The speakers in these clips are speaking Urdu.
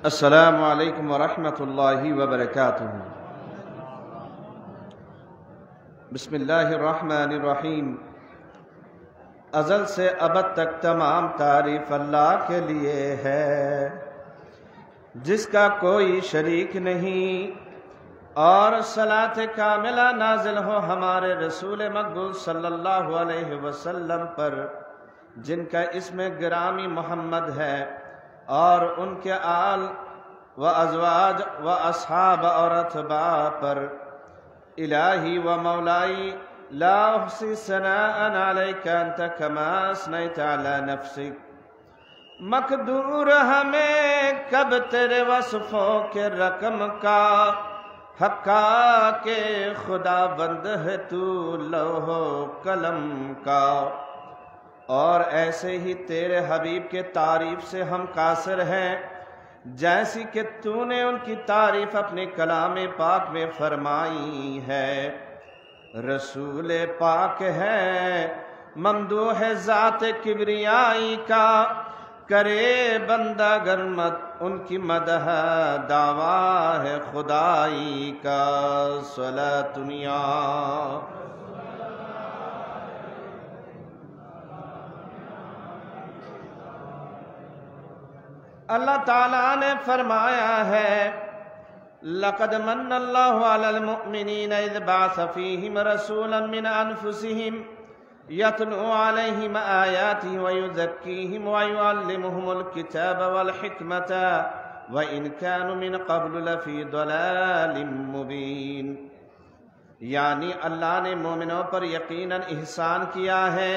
السلام علیکم ورحمۃ اللہ وبرکاتہ۔ بسم اللہ الرحمن الرحیم۔ ازل سے ابد تک تمام تعریف اللہ کے لیے ہے، جس کا کوئی شریک نہیں، اور صلاۃ کاملہ نازل ہو ہمارے رسول مقبول صلی اللہ علیہ وسلم پر، جن کا اسم گرامی محمد ہے، اور ان کے آل و ازواج و اصحاب اور اتباع پر۔ الہی و مولائی لا احصی ثناء علیک انت کما اثنیت علی نفسک۔ مقدور ہمیں کب تیرے وصفوں کے رقم کا، حقا کہ خدا بند ہے تو لوح و قلم کا۔ اور ایسے ہی تیرے حبیب کے تعریف سے ہم قاصر ہیں، جیسی کہ تو نے ان کی تعریف اپنے کلام پاک میں فرمائی ہے۔ رسول پاک ہے ممدوح ذات کبریائی کا، کرے بندہ گرمت ان کی مدح دعویٰ ہے خدائی کا۔ صلاۃ یا اللہ تعالیٰ نے فرمایا ہے، لَقَدْ مَنَّ اللَّهُ عَلَى الْمُؤْمِنِينَ إِذْ بَعَثَ فِيهِمْ رَسُولًا مِّنْ أَنفُسِهِمْ يَتْلُو عَلَيْهِمْ آيَاتِهِ وَيُزَكِّيهِمْ وَيُعَلِّمُهُمُ الْكِتَابَ وَالْحِكْمَةَ وَإِنْ كَانُوا مِنْ قَبْلُ لَفِي ضَلَالٍ مُّبِينٍ۔ یعنی اللہ نے مومنوں پر یقیناً احسان کیا ہے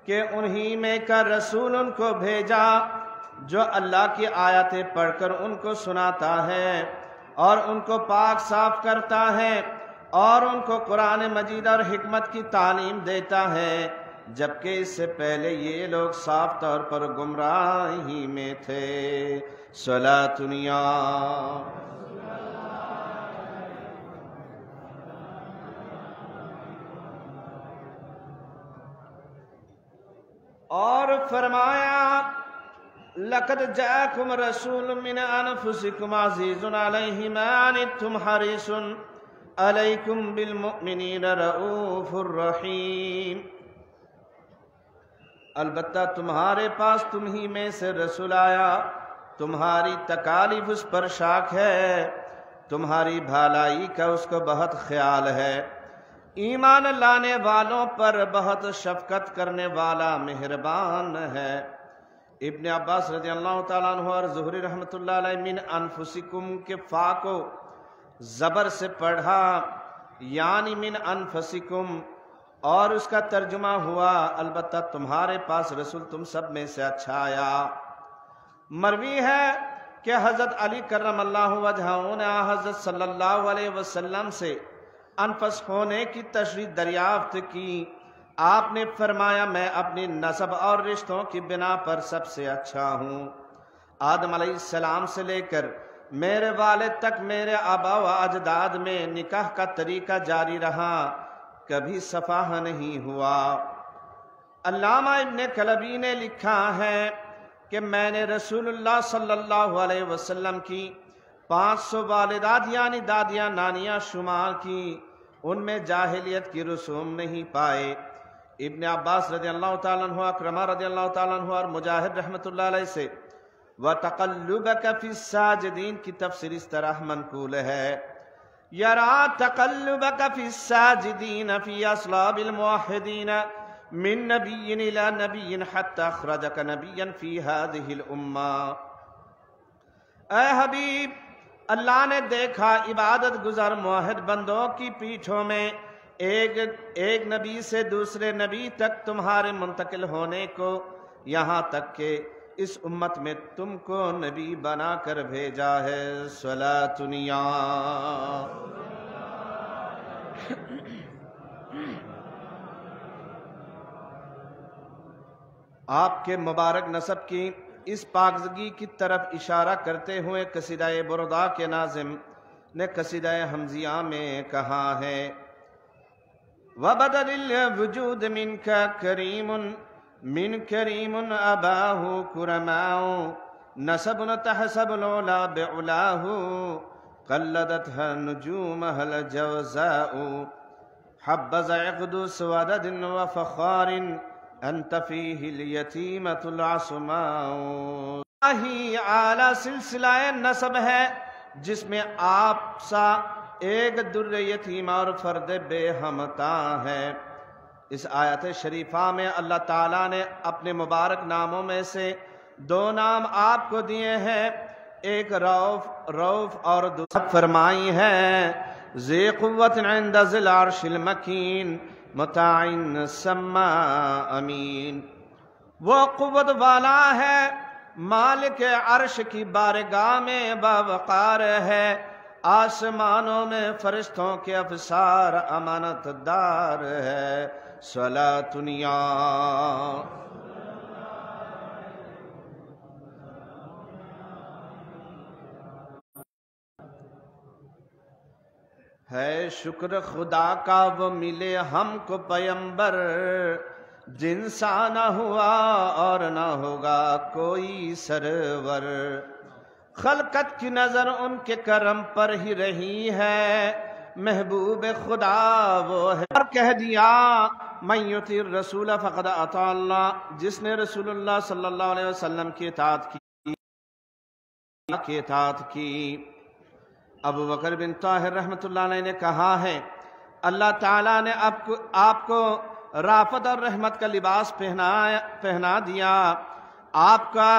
کہ انہی میں کا رسول ان کو بھیجا جو اللہ کی آیتیں پڑھ کر ان کو سناتا ہے، اور ان کو پاک صاف کرتا ہے، اور ان کو قرآن مجید اور حکمت کی تعلیم دیتا ہے، جبکہ اس سے پہلے یہ لوگ صاف طور پر گمراہی میں تھے۔ صلاۃ یا اور فرمایا، لَقَدْ جَاءَكُمْ رَسُولٌ مِّنْ أَنفُسِكُمْ عَزِيزٌ عَلَيْهِ مَا عَنِتُّمْ حَرِيصٌ عَلَيْكُمْ بِالْمُؤْمِنِينَ رَءُوفٌ رَحِيمٌ۔ البتہ تمہارے پاس تم ہی میں سے رسول آیا، تمہاری تکالیف اس پر شاک ہے، تمہاری بھلائی کا اس کو بہت خیال ہے، ایمان لانے والوں پر بہت شفقت کرنے والا مہربان ہے۔ ابن عباس رضی اللہ تعالیٰ عنہ اور زہری رحمۃ اللہ علیہ من انفسکم کے فا کو زبر سے پڑھا، یعنی من انفسکم، اور اس کا ترجمہ ہوا البتہ تمہارے پاس رسول تم سب میں سے اچھا آیا۔ مروی ہے کہ حضرت علی کرم اللہ وجہہ نے حضرت صلی اللہ علیہ وسلم سے انفس ہونے کی تشریح دریافت کی۔ آپ نے فرمایا، میں اپنی نسب اور رشتوں کی بنا پر سب سے اچھا ہوں۔ آدم علیہ السلام سے لے کر میرے والد تک میرے آبا و اجداد میں نکاح کا طریقہ جاری رہا، کبھی صفحہ نہیں ہوا۔ علامہ ابن کلبی نے لکھا ہے کہ میں نے رسول اللہ صلی اللہ علیہ وسلم کی 500 والدات یعنی دادیاں نانیاں شمار کی، ان میں جاہلیت کی رسوم نہیں پائے۔ ابن عباس رضی اللہ تعالیٰ عنہ، اکرمہ رضی اللہ تعالیٰ عنہ اور مجاہد رحمۃ اللہ علیہ سے وَتَقَلُّبَكَ فِي السَّاجِدِينَ کی تفسیر اس طرح منقول ہے، يَرَى تَقَلُّبَكَ فِي السَّاجِدِينَ فِي أَصْلَابِ الْمُوَحِّدِينَ مِن نَبِيٍّ إِلَى نَبِيٍّ حَتَّى أَخْرَجَكَ نَبِيًّا فِي هَذِهِ الْأُمَّةِ۔ اے حبیب، اللہ نے دیکھا عبادت گزار موحد بندوں کی پیٹھوں میں ایک نبی سے دوسرے نبی تک تمہارے منتقل ہونے کو، یہاں تک کہ اس امت میں تم کو نبی بنا کر بھیجا ہے۔ صلاۃ یا آپ کے مبارک نسب کی اس پاکزگی کی طرف اشارہ کرتے ہوئے قصیدہ بردا کے ناظم نے قصیدہ حمزیہ میں کہا ہے، وَبَدَلِ الْوُجُودِ مِنْكَ كَرِيمٌ من کریم اباہ کرماؤ نسب تحسب العلا بعلاه قلدتها نجومها الجوزاء حبذا عقد سودد وفخار انت فيه اليتيمة العصماء. ہی اعلیٰ سلسلہ نسب ہے جس میں آپ سا ایک در یتیمہ اور فرد بے ہمتا ہے. اس آیت شریفہ میں اللہ تعالیٰ نے اپنے مبارک ناموں میں سے دو نام آپ کو دیے ہیں، ایک رؤف اور دوسرا فرمائی ہے ذی قوت عند ذی العرش المکین مطاع ثم امین. وہ قوت والا ہے، مالک عرش کی بارگاہ میں باوقار ہے، آسمانوں میں فرشتوں کے افسار امانت دار ہے. صلاۃ یا ہے شکر خدا کا وہ ملے ہم کو پیمبر، جن سا نہ ہوا اور نہ ہوگا کوئی سرور. خلقت کی نظر ان کے کرم پر ہی رہی ہے، محبوب خدا وہ ہے. اور کہہ دیا من یطیع الرسول فقد اطاع اللہ، جس نے رسول اللہ صلی اللہ علیہ وسلم کی اطاعت کی. ابو بکر بن طاہر رحمۃ اللہ علیہ نے کہا ہے اللہ تعالیٰ نے آپ کو رافت اور رحمت کا لباس پہنا دیا. آپ کا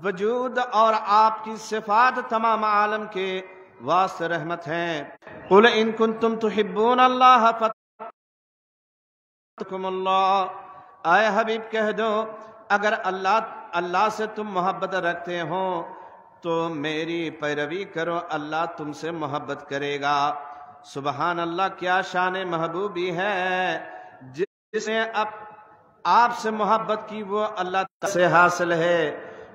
وجود اور آپ کی صفات تمام عالم کے واسطے رحمت ہیں. قل ان کنتم تحبون اللہ فتحببکم اللہ، اے حبیب کہہ دو اگر اللہ سے تم محبت رکھتے ہو تو میری پیروی کرو، اللہ تم سے محبت کرے گا. سبحان اللہ، کیا شان محبوبی ہے. جس نے آپ سے محبت کی وہ اللہ تعالیٰ سے حاصل ہے،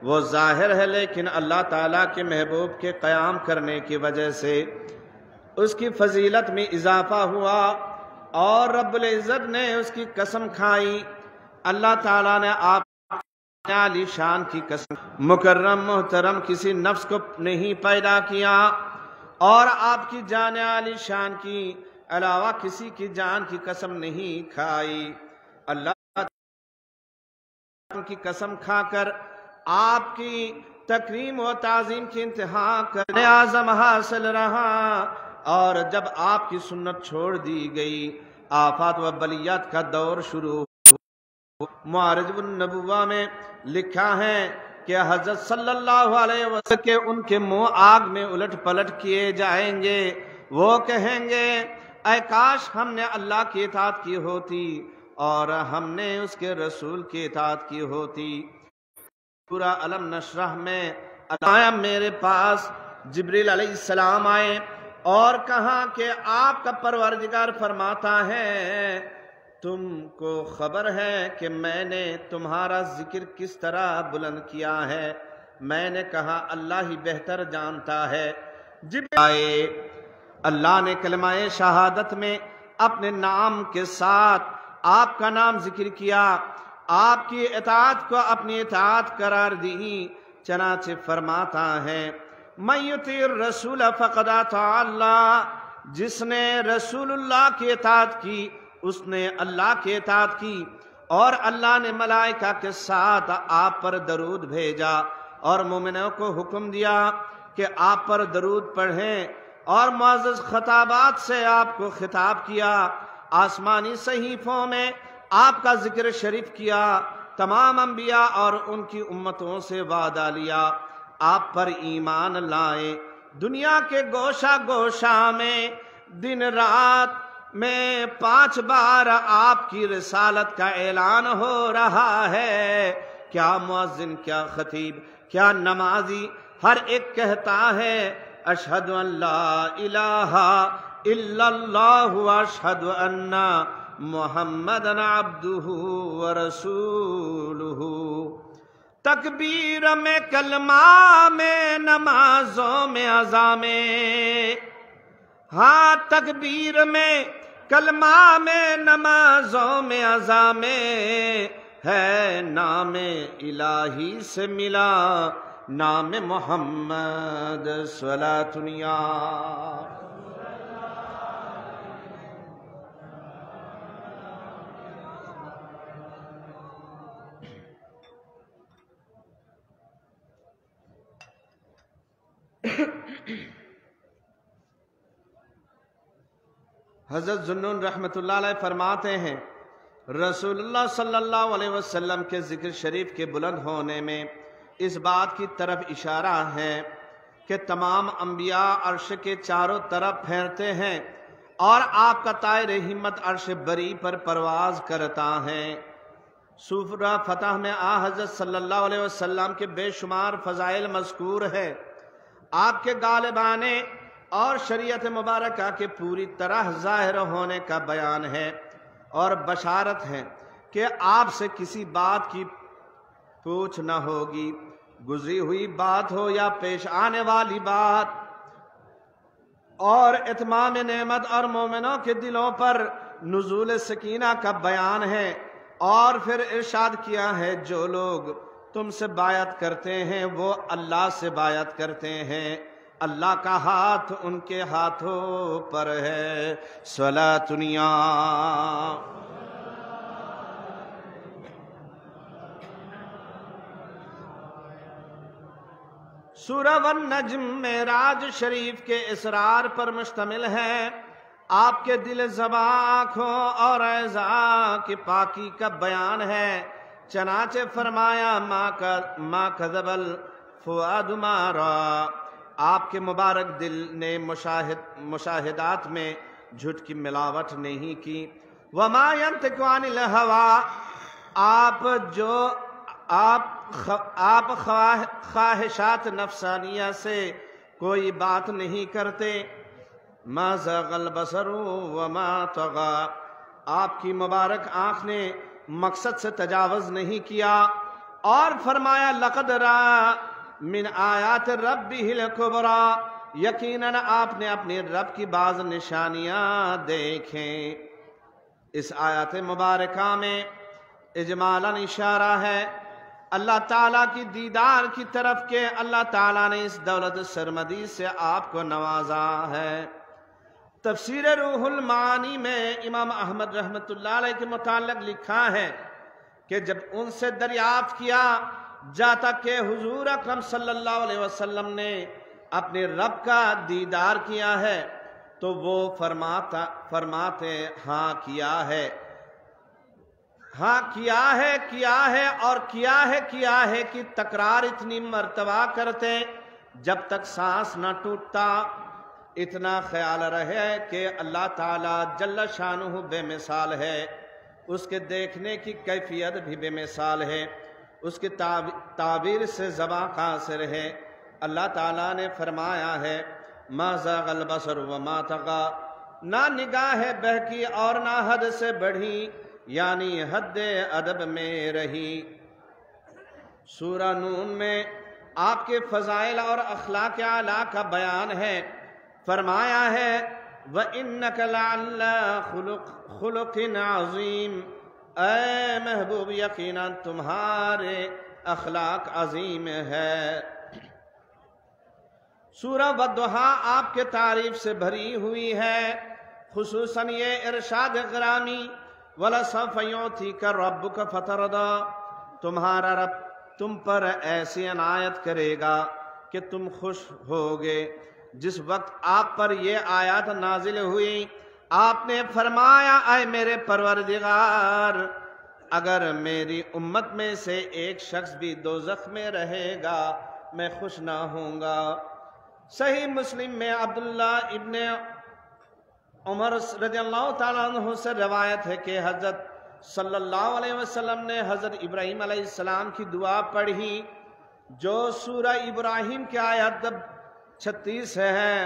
وہ ظاہر ہے، لیکن اللہ تعالیٰ کے محبوب کے قیام کرنے کی وجہ سے اس کی فضیلت میں اضافہ ہوا اور رب العزت نے اس کی قسم کھائی. اللہ تعالیٰ نے آپ عالی شان کی قسم، مکرم محترم کسی نفس کو نہیں پیدا کیا اور آپ کی جان عالی شان کی علاوہ کسی کی جان کی قسم نہیں کھائی. اللہ کی قسم کھا کر آپ کی تکریم و تعظیم کی انتہا کرنے اعظم حاصل رہا. اور جب آپ کی سنت چھوڑ دی گئی، آفات و بلیات کا دور شروع ہوا. معارج النبوہ میں لکھا ہے کہ حضرت صلی اللہ علیہ وسلم کے ان کے منہ آگ میں الٹ پلٹ کیے جائیں گے. وہ کہیں گے اے کاش ہم نے اللہ کی اطاعت کی ہوتی اور ہم نے اس کے رسول کی اطاعت کی ہوتی. پورا علم نشرح میں آیا میرے پاس جبریل علیہ السلام آئے اور کہا کہ آپ کا پروردگار فرماتا ہے تم کو خبر ہے کہ میں نے تمہارا ذکر کس طرح بلند کیا ہے. میں نے کہا اللہ ہی بہتر جانتا ہے. جبریل اللہ نے کلمہ شہادت میں اپنے نام کے ساتھ آپ کا نام ذکر کیا، آپ کی اطاعت کو اپنی اطاعت قرار دی. چنانچہ فرماتا ہے من یطیع الرسول فقد اطاع اللہ، جس نے رسول اللہ کی اطاعت کی اس نے اللہ کی اطاعت کی. اور اللہ نے ملائکہ کے ساتھ آپ پر درود بھیجا اور مومنوں کو حکم دیا کہ آپ پر درود پڑھیں اور معزز خطابات سے آپ کو خطاب کیا. آسمانی صحیفوں میں آپ کا ذکر شریف کیا. تمام انبیاء اور ان کی امتوں سے وعدہ لیا، آپ پر ایمان لائے. دنیا کے گوشہ گوشہ میں دن رات میں 5 بار آپ کی رسالت کا اعلان ہو رہا ہے. کیا مؤذن، کیا خطیب، کیا نمازی، ہر ایک کہتا ہے اشہد ان لا الہ الا اللہ واشہد ان محمدًا عبدہ ورسولہ. تکبیر میں، کلمہ میں، نمازوں میں، اذان میں، ہاں تکبیر میں، کلمہ میں، نمازوں میں، اذان میں ہے نام الہی سے ملا نام محمد صلاۃ یا حضرت ذوالنون رحمۃ اللہ علیہ فرماتے ہیں رسول اللہ صلی اللہ علیہ وسلم کے ذکر شریف کے بلند ہونے میں اس بات کی طرف اشارہ ہے کہ تمام انبیاء عرش کے چاروں طرف پھیرتے ہیں اور آپ کا طائر ہمت عرش بری پر پرواز کرتا ہے۔ سورہ فتح میں حضرت صلی اللہ علیہ وسلم کے بے شمار فضائل مذکور ہے۔ آپ کے غالبانے اور شریعت مبارکہ کے پوری طرح ظاہر ہونے کا بیان ہے اور بشارت ہے کہ آپ سے کسی بات کی پوچھ نہ ہوگی، گزری ہوئی بات ہو یا پیش آنے والی بات، اور اتمام نعمت اور مومنوں کے دلوں پر نزول سکینہ کا بیان ہے۔ اور پھر ارشاد کیا ہے جو لوگ تم سے بیعت کرتے ہیں وہ اللہ سے بیعت کرتے ہیں، اللہ کا ہاتھ ان کے ہاتھوں پر ہے۔ صلاۃ یا سورہ والنجم معراج شریف کے اسرار پر مشتمل ہے۔ آپ کے دل، زبان، آنکھوں اور اعضاء کی پاکی کا بیان ہے۔ چنانچہ فرمایا ما کذب الفؤاد ما رأى، آپ کے مبارک دل نے مشاہدات میں جھوٹ کی ملاوٹ نہیں کی۔ وما ينطق عن الهوى، آپ خواہشات نفسانیہ سے کوئی بات نہیں کرتے۔ ما زاغ البصر وما طغى، آپ کی مبارک آنکھ نے مقصد سے تجاوز نہیں کیا۔ اور فرمایا لقد رأى من آیات ربہ الکبریٰ، یقیناً آپ نے اپنے رب کی بعض نشانیاں دیکھیں۔ اس آیات مبارکہ میں اجمالاً اشارہ ہے اللہ تعالیٰ کی دیدار کی طرف کہ اللہ تعالیٰ نے اس دولت سرمدی سے آپ کو نوازا ہے۔ تفسیر روح المعانی میں امام احمد رحمۃ اللہ علیہ کے متعلق لکھا ہے کہ جب ان سے دریافت کیا جاتا کہ حضور اکرم صلی اللہ علیہ وسلم نے اپنے رب کا دیدار کیا ہے تو وہ فرماتے ہاں کیا ہے، ہاں کیا ہے اور کیا ہے کہ تکرار اتنی مرتبہ کرتے جب تک سانس نہ ٹوٹتا۔ اتنا خیال رہے کہ اللہ تعالیٰ جل شانہ بے مثال ہے، اس کے دیکھنے کی کیفیت بھی بے مثال ہے، اس کی تعبیر سے زباں قاصر ہے۔ اللہ تعالیٰ نے فرمایا ہے ما زاغ البصر وما طغى، نہ نگاہ بہکی اور نہ حد سے بڑھی، یعنی حد ادب میں رہی۔ سورہ نون میں آپ کے فضائل اور اخلاق اعلیٰ کا بیان ہے۔ فرمایا ہے وَإِنَّكَ لَعَلَّىٰ خُلُقٍ عَظِيمٍ، اے محبوب یقیناً تمہارے اخلاق عظیم ہے۔ سورہ والضحیٰ آپ کے تعریف سے بھری ہوئی ہے، خصوصاً یہ ارشاد گرامی وَلَسَوْفَ يُعْطِيكَ رَبُّكَ فَتَرْضَىٰ، تمہارا رب تم پر ایسی عنایت کرے گا کہ تم خوش ہوگے۔ جس وقت آپ پر یہ آیات نازل ہوئی آپ نے فرمایا اے میرے پروردگار، اگر میری امت میں سے ایک شخص بھی دوزخ میں رہے گا میں خوش نہ ہوں گا۔ صحیح مسلم میں عبداللہ ابن عمر رضی اللہ تعالیٰ عنہ سے روایت ہے کہ حضرت صلی اللہ علیہ وسلم نے حضرت ابراہیم علیہ السلام کی دعا پڑھی جو سورہ ابراہیم کی آیت 36 ہے،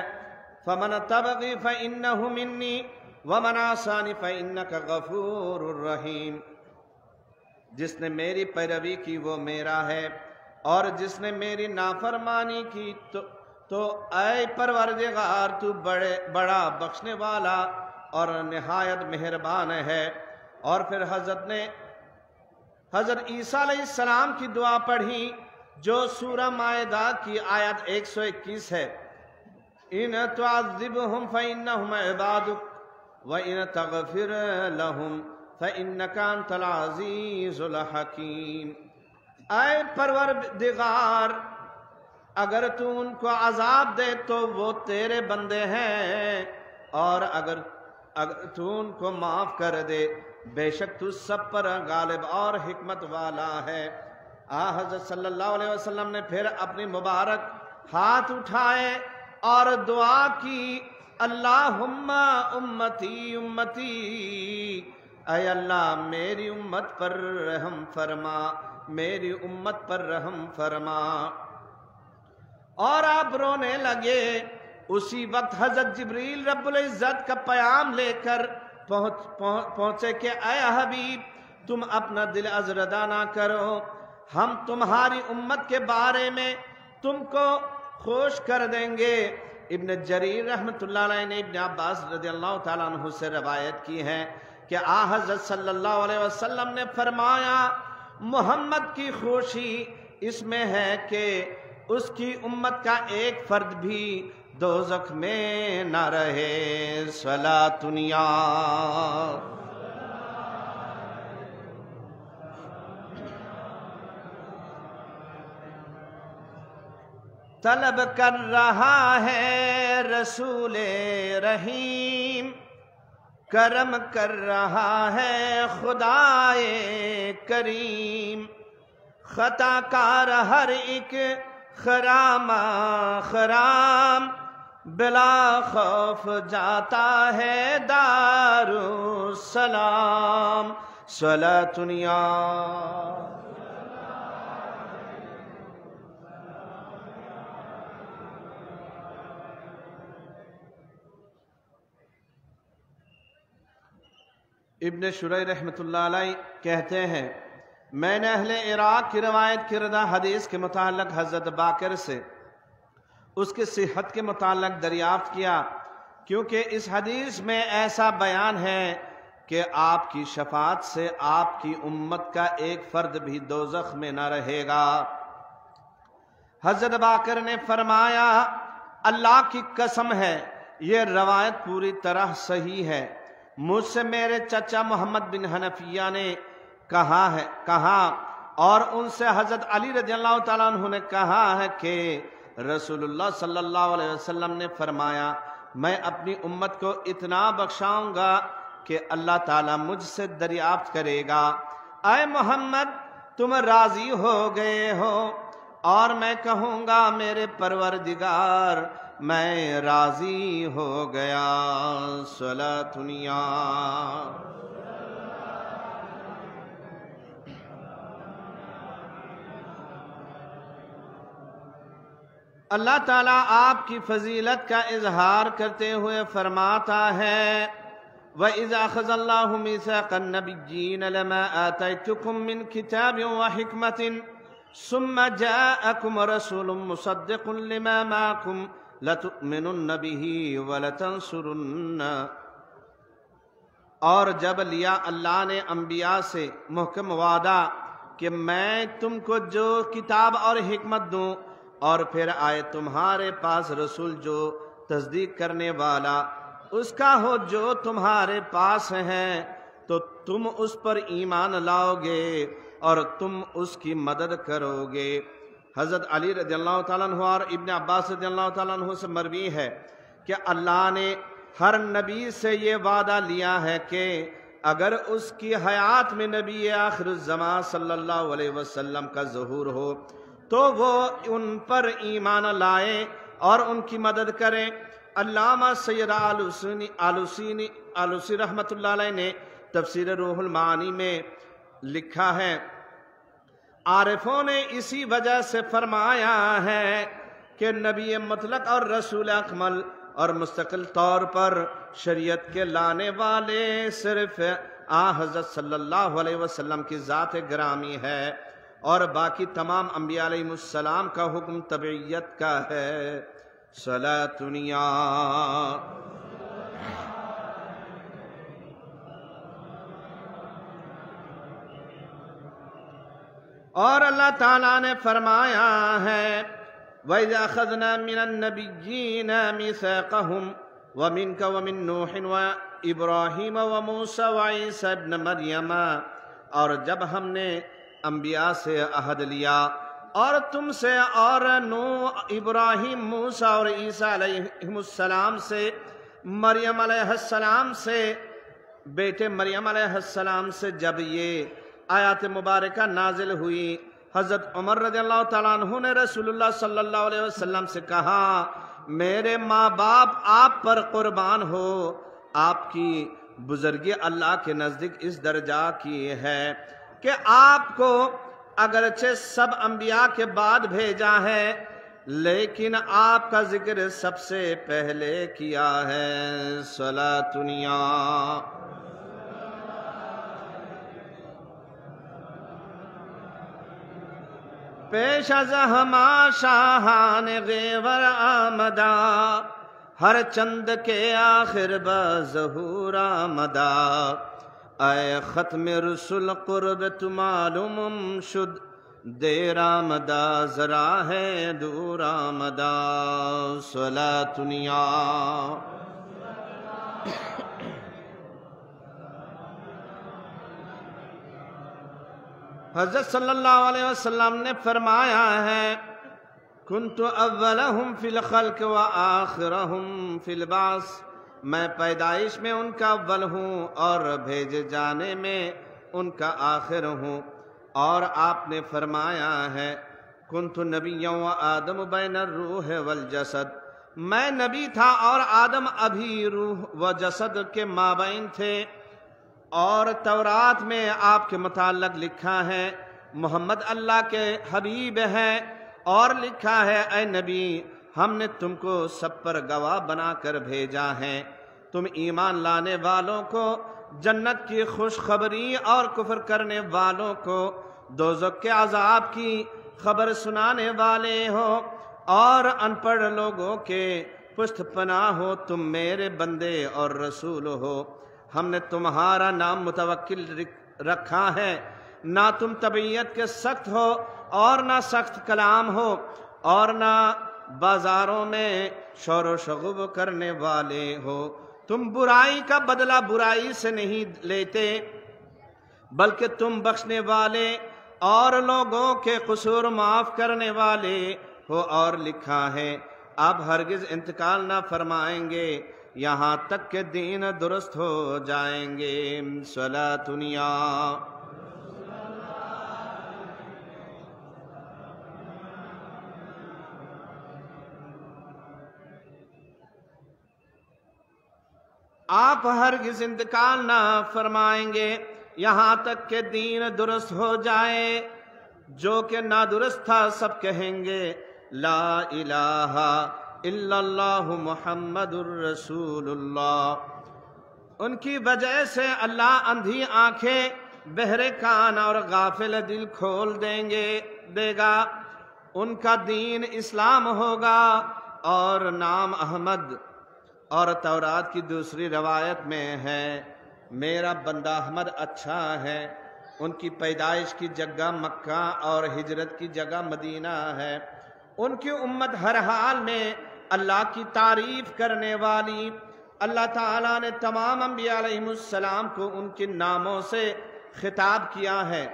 فَمَنْ تَبْغِ فَإِنَّهُ مِنِّي وَمَنْ عَصَانِ فَإِنَّكَ غَفُورٌ رَحِيمٌ، جس نے میری پیروی کی وہ میرا ہے اور جس نے میری نافرمانی کی تو اے پروردگار تو بڑا بخشنے والا اور نہایت مہربان ہے۔ اور پھر حضرت عیسیٰ علیہ السلام کی دعا پڑھی جو سورہ مائدہ کی آیت 121 ہے، ان تعذبہم فإنہم عبادک وَإِن تَغْفِرْ لَهُمْ فَإِنَّكَ أَنْتَ الْعَزِيزُ الْحَكِيمُ۔ اے پروردگار، اگر تو ان کو عذاب دے تو وہ تیرے بندے ہیں، اور اگر تو ان کو معاف کر دے بے شک تو سب پر غالب اور حکمت والا ہے۔ حضرت صلی اللہ علیہ وسلم نے پھر اپنی مبارک ہاتھ اٹھائے اور دعا کی، اللہم امتی امتی، اے اللہ میری امت پر رحم فرما، میری امت پر رحم فرما۔ اور آپ رونے لگے۔ اسی وقت حضرت جبریل رب العزت کا پیام لے کر پہنچے کہ اے حبیب، تم اپنا دل ازردہ نہ کرو، ہم تمہاری امت کے بارے میں تم کو خوش کر دیں گے۔ ابن جریر رحمۃ اللہ علیہ نے ابن عباس رضی اللہ تعالیٰ عنہ سے روایت کی ہے کہ حضرت صلی اللہ علیہ وسلم نے فرمایا، محمد کی خوشی اس میں ہے کہ اس کی امت کا ایک فرد بھی دوزخ میں نہ رہے۔ صلاۃ یا طلب کر رہا ہے رسول رحیم، کرم کر رہا ہے خدائے کریم، خطا کار ہر ایک خرام خرام، بلا خوف جاتا ہے دارالسلام۔ صلاۃ یا ابن شریح رحمۃ اللہ علیہ کہتے ہیں، میں نے اہل عراق کی روایت کردہ حدیث کے متعلق حضرت باقر سے اس کی صحت کے متعلق دریافت کیا، کیونکہ اس حدیث میں ایسا بیان ہے کہ آپ کی شفاعت سے آپ کی امت کا ایک فرد بھی دوزخ میں نہ رہے گا۔ حضرت باقر نے فرمایا، اللہ کی قسم ہے یہ روایت پوری طرح صحیح ہے، مجھ سے میرے چچا محمد بن حنفیہ نے کہا اور ان سے حضرت علی رضی اللہ تعالیٰ عنہ نے کہا ہے کہ رسول اللہ صلی اللہ علیہ وسلم نے فرمایا، میں اپنی امت کو اتنا بخشاؤں گا کہ اللہ تعالیٰ مجھ سے دریافت کرے گا، اے محمد تم راضی ہو گئے ہو؟ اور میں کہوں گا، میرے پروردگار میں راضی ہو گیا۔ صلاۃ یا اللہ تعالیٰ آپ کی فضیلت کا اظہار کرتے ہوئے فرماتا ہے، وَإِذَا أَخَذَ اللَّهُ مِيثَاقَ النَّبِيِّينَ لَمَا آتَيْتُكُم مِّن كِتَابٍ وَحِكْمَةٍ ثُمَّ جَاءَكُمْ رَسُولٌ مُّصَدِّقٌ لِّمَا مَعَكُمْ لَتُؤْمِنُنَّ بِهِ وَلَتَنصُرُنَّ۔ اور جب لیا اللہ نے انبیاء سے محکم وعدہ کہ میں تم کو جو کتاب اور حکمت دوں، اور پھر آئے تمہارے پاس رسول جو تصدیق کرنے والا اس کا ہو جو تمہارے پاس ہیں، تو تم اس پر ایمان لاؤ گے اور تم اس کی مدد کرو گے۔ حضرت علی رضی اللہ تعالیٰ عنہ اور ابن عباس رضی اللہ تعالیٰ عنہ سے مروی ہے کہ اللہ نے ہر نبی سے یہ وعدہ لیا ہے کہ اگر اس کی حیات میں نبی آخر الزمان صلی اللہ علیہ وسلم کا ظہور ہو تو وہ ان پر ایمان لائے اور ان کی مدد کریں۔ علامہ سید آلوسی رحمۃ اللہ علیہ نے تفسیر روح المعانی میں لکھا ہے، عارفوں نے اسی وجہ سے فرمایا ہے کہ نبی مطلق اور رسول اکمل اور مستقل طور پر شریعت کے لانے والے صرف حضرت صلی اللہ علیہ وسلم کی ذات گرامی ہے، اور باقی تمام انبیاء علیہ السلام کا حکم تبعیت کا ہے۔ صلاۃ یا اور اللہ تعالیٰ نے فرمایا ہے وَإِذَا أَخَذْنَا مِنَ النَّبِيِّينَ مِيثَاقَهُمْ وَمِنْكَ وَمِن نُوحٍ وَإِبْرَاهِيمَ وَمُوسَىٰ وَعِيسَىٰ ابْنَ مَرْيَمَ، اور جب ہم نے انبیاء سے عہد لیا اور تم سے اور نوح، ابراہیم، موسیٰ اور عیسیٰ علیہ السلام سے، مریم علیہ السلام سے، بیٹے مریم علیہ السلام سے جب یہ آیات مبارکہ نازل ہوئی، حضرت عمر رضی اللہ تعالیٰ عنہ نے رسول اللہ صلی اللہ علیہ وسلم سے کہا میرے ماں باپ آپ پر قربان ہو، آپ کی بزرگی اللہ کے نزدیک اس درجہ کی ہے کہ آپ کو اگرچہ سب انبیاء کے بعد بھیجا ہے لیکن آپ کا ذکر سب سے پہلے کیا ہے۔ صلاۃ یا پیش از ہما شاہان غیور آمدہ، ہر چند کے آخر بظہور آمدہ، اے ختم رسول قرب تو معلوم شد، دیر آمدہ ذرا ہے دور آمدہ۔ صلاۃ یا حضرت صلی اللہ علیہ وسلم نے فرمایا ہے کنت اولہم فی الخلق و آخرہم فی البعث، میں پیدائش میں ان کا اول ہوں اور بھیجے جانے میں ان کا آخر ہوں۔ اور آپ نے فرمایا ہے کنت نبیا و آدم بین الروح والجسد، میں نبی تھا اور آدم ابھی روح و جسد کے مابین تھے۔ اور تورات میں آپ کے متعلق لکھا ہے محمد اللہ کے حبیب ہیں، اور لکھا ہے اے نبی ہم نے تم کو سب پر گواہ بنا کر بھیجا ہے، تم ایمان لانے والوں کو جنت کی خوشخبری اور کفر کرنے والوں کو دوزخ کے عذاب کی خبر سنانے والے ہو، اور ان پڑھ لوگوں کے پشت پناہ ہو، تم میرے بندے اور رسول ہو۔ ہم نے تمہارا نام متوکل رکھا ہے، نہ تم طبیعت کے سخت ہو اور نہ سخت کلام ہو اور نہ بازاروں میں شور و شغب کرنے والے ہو، تم برائی کا بدلہ برائی سے نہیں لیتے بلکہ تم بخشنے والے اور لوگوں کے قصور معاف کرنے والے ہو۔ اور لکھا ہے آپ ہرگز انتقال نہ فرمائیں گے یہاں تک کہ دین درست ہو جائیں گے۔ صلاۃ یا آپ ہرگز انتقال نہ فرمائیں گے یہاں تک کہ دین درست ہو جائے، جو کہ نادرست تھا سب کہیں گے لا الہ الا اللہ محمد الرسول اللہ۔ ان کی وجہ سے اللہ اندھی آنکھیں، بہرے کان اور غافل دل کھول دے گا۔ ان کا دین اسلام ہوگا اور نام احمد۔ اور تورات کی دوسری روایت میں ہے میرا بندہ احمد اچھا ہے، ان کی پیدائش کی جگہ مکہ اور ہجرت کی جگہ مدینہ ہے، ان کی امت ہر حال میں اللہ کی تعریف کرنے والی۔ اللہ تعالیٰ نے تمام انبیاء علیہ السلام کو ان کے ناموں سے خطاب کیا ہے،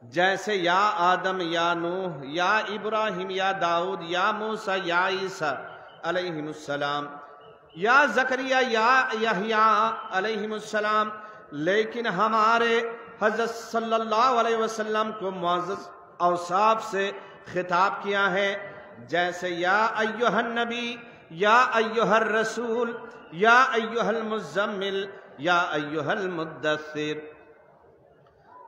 جیسے یا آدم، یا نوح، یا ابراہیم، یا داؤد، یا موسیٰ، یا عیسیٰ علیہ السلام، یا زکریا، یا یحییٰ علیہ السلام۔ لیکن ہمارے حضرت صلی اللہ علیہ وسلم کو معزز اوصاف سے خطاب کیا ہے، جیسے یا ایھا النبی، یا ایھا الرسول، یا ایھا المزمل، یا ایھا المدثر۔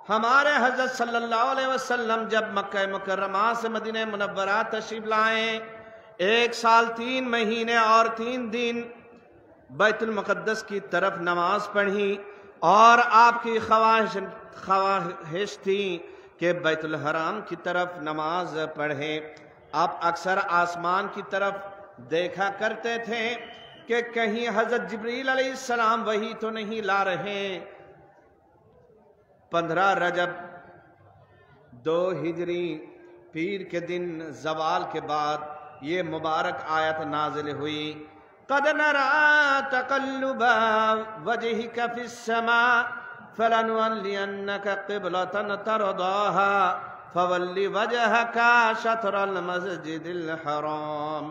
ہمارے حضرت صلی اللہ علیہ وسلم جب مکہ مکرمہ سے مدینہ منورہ تشریف لائے، 1 سال 3 مہینے اور 3 دن بیت المقدس کی طرف نماز پڑھی، اور آپ کی خواہش تھی کہ بیت الحرام کی طرف نماز پڑھیں۔ آپ اکثر آسمان کی طرف دیکھا کرتے تھے کہ کہیں حضرت جبریل علیہ السلام وہی تو نہیں لا رہے۔ 15 رجب 2 ہجری پیر کے دن زوال کے بعد یہ مبارک آیت نازل ہوئی، قد نرى تقلب وجهك في السماء فلنولينك قبلة ترضاها فول وجهك شطر المسجد الحرام۔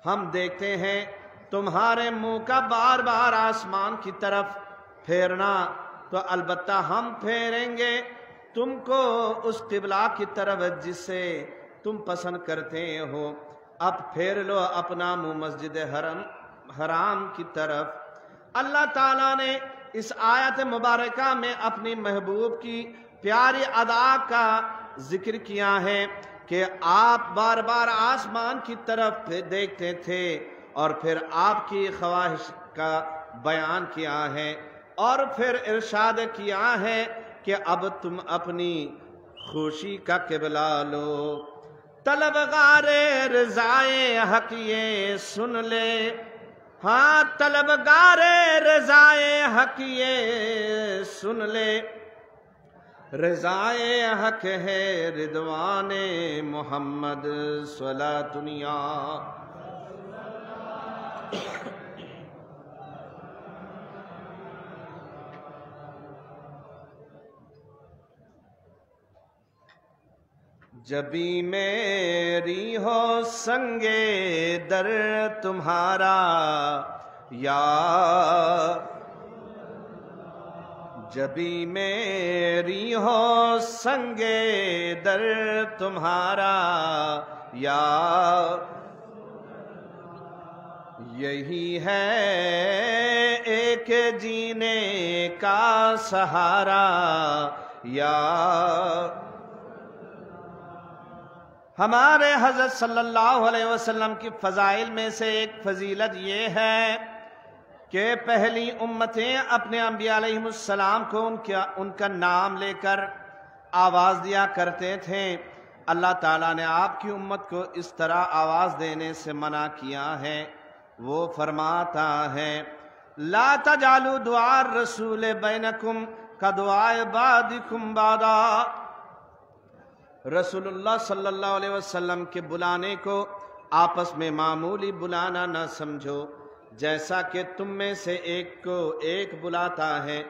ہم دیکھتے ہیں تمہارے منہ کا بار بار آسمان کی طرف پھیرنا، تو البتہ ہم پھیریں گے تم کو اس قبلہ کی طرف جس سے تم پسند کرتے ہو۔ اب پھیر لو اپنا منہ مسجد حرام کی طرف۔ اللہ تعالیٰ نے اس آیت مبارکہ میں اپنی محبوب کی پیاری ادا کا ذکر کیا ہے کہ آپ بار بار آسمان کی طرف دیکھتے تھے اور پھر آپ کی خواہش کا بیان کیا ہے، اور پھر ارشاد کیا ہے کہ اب تم اپنی خوشی کا قبلہ لو۔ طلبگار رضائے حق یہ سن لے، ہاں طلبگار رضائے حق یہ سن لے، رضائے حق ہے رضوان محمد صلاۃ دنیا۔ جبھی میری ہو سنگے در تمہارا یا، جبھی میری ہو سنگے در تمہارا یا، یہی ہے ایک جینے کا سہارا یا۔ ہمارے حضرت صلی اللہ علیہ وسلم کی فضائل میں سے ایک فضیلت یہ ہے کہ پہلی امتیں اپنے انبیاء علیہ السلام کو ان کا نام لے کر آواز دیا کرتے تھے۔ اللہ تعالیٰ نے آپ کی امت کو اس طرح آواز دینے سے منع کیا ہے۔ وہ فرماتا ہے لا تجعلوا دعاء الرسول بینکم کدعاء بعضکم بعضا، رسول اللہ صلی اللہ علیہ وسلم کے بلانے کو آپس میں معمولی بلانا نہ سمجھو، جیسا کہ تم میں سے ایک کو ایک بلاتا ہے۔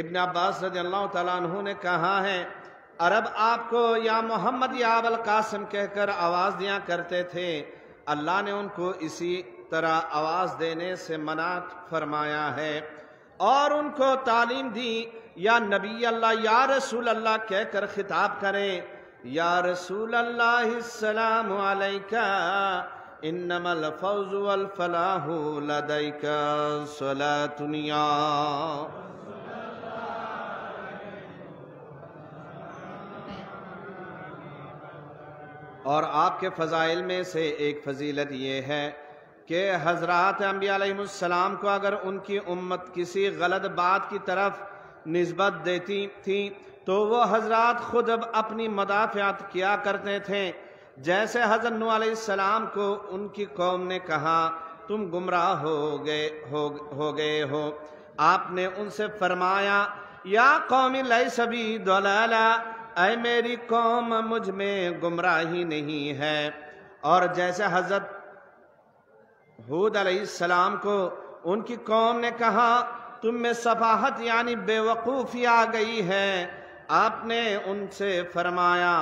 ابن عباس رضی اللہ تعالیٰ عنہ نے کہا ہے عرب آپ کو یا محمد یا ابو القاسم کہہ کر آواز دیا کرتے تھے، اللہ نے ان کو اسی طرح آواز دینے سے منع فرمایا ہے، اور ان کو تعلیم دی یا نبی اللہ یا رسول اللہ کہہ کر خطاب کریں، یا رسول اللہ السلام علیکہ انما الفوز والفلاح لدیک صلاۃ دنیا۔ اور آپ کے فضائل میں سے ایک فضیلت یہ ہے کہ حضرات انبیاء علیہ السلام کو اگر ان کی امت کسی غلط بات کی طرف نسبت دیتی تھی تو وہ حضرات خود اپنی مدافعت کیا کرتے تھے۔ جیسے حضرت نوح علیہ السلام کو ان کی قوم نے کہا تم گمراہ ہو گئے ہو، آپ نے ان سے فرمایا یا قوم لیس بی ضلالہ، اے میری قوم مجھ میں گمراہی نہیں ہے۔ اور جیسے حضرت ہود علیہ السلام کو ان کی قوم نے کہا تم میں سفاہت یعنی بے وقوفی آ گئی ہے، آپ نے ان سے فرمایا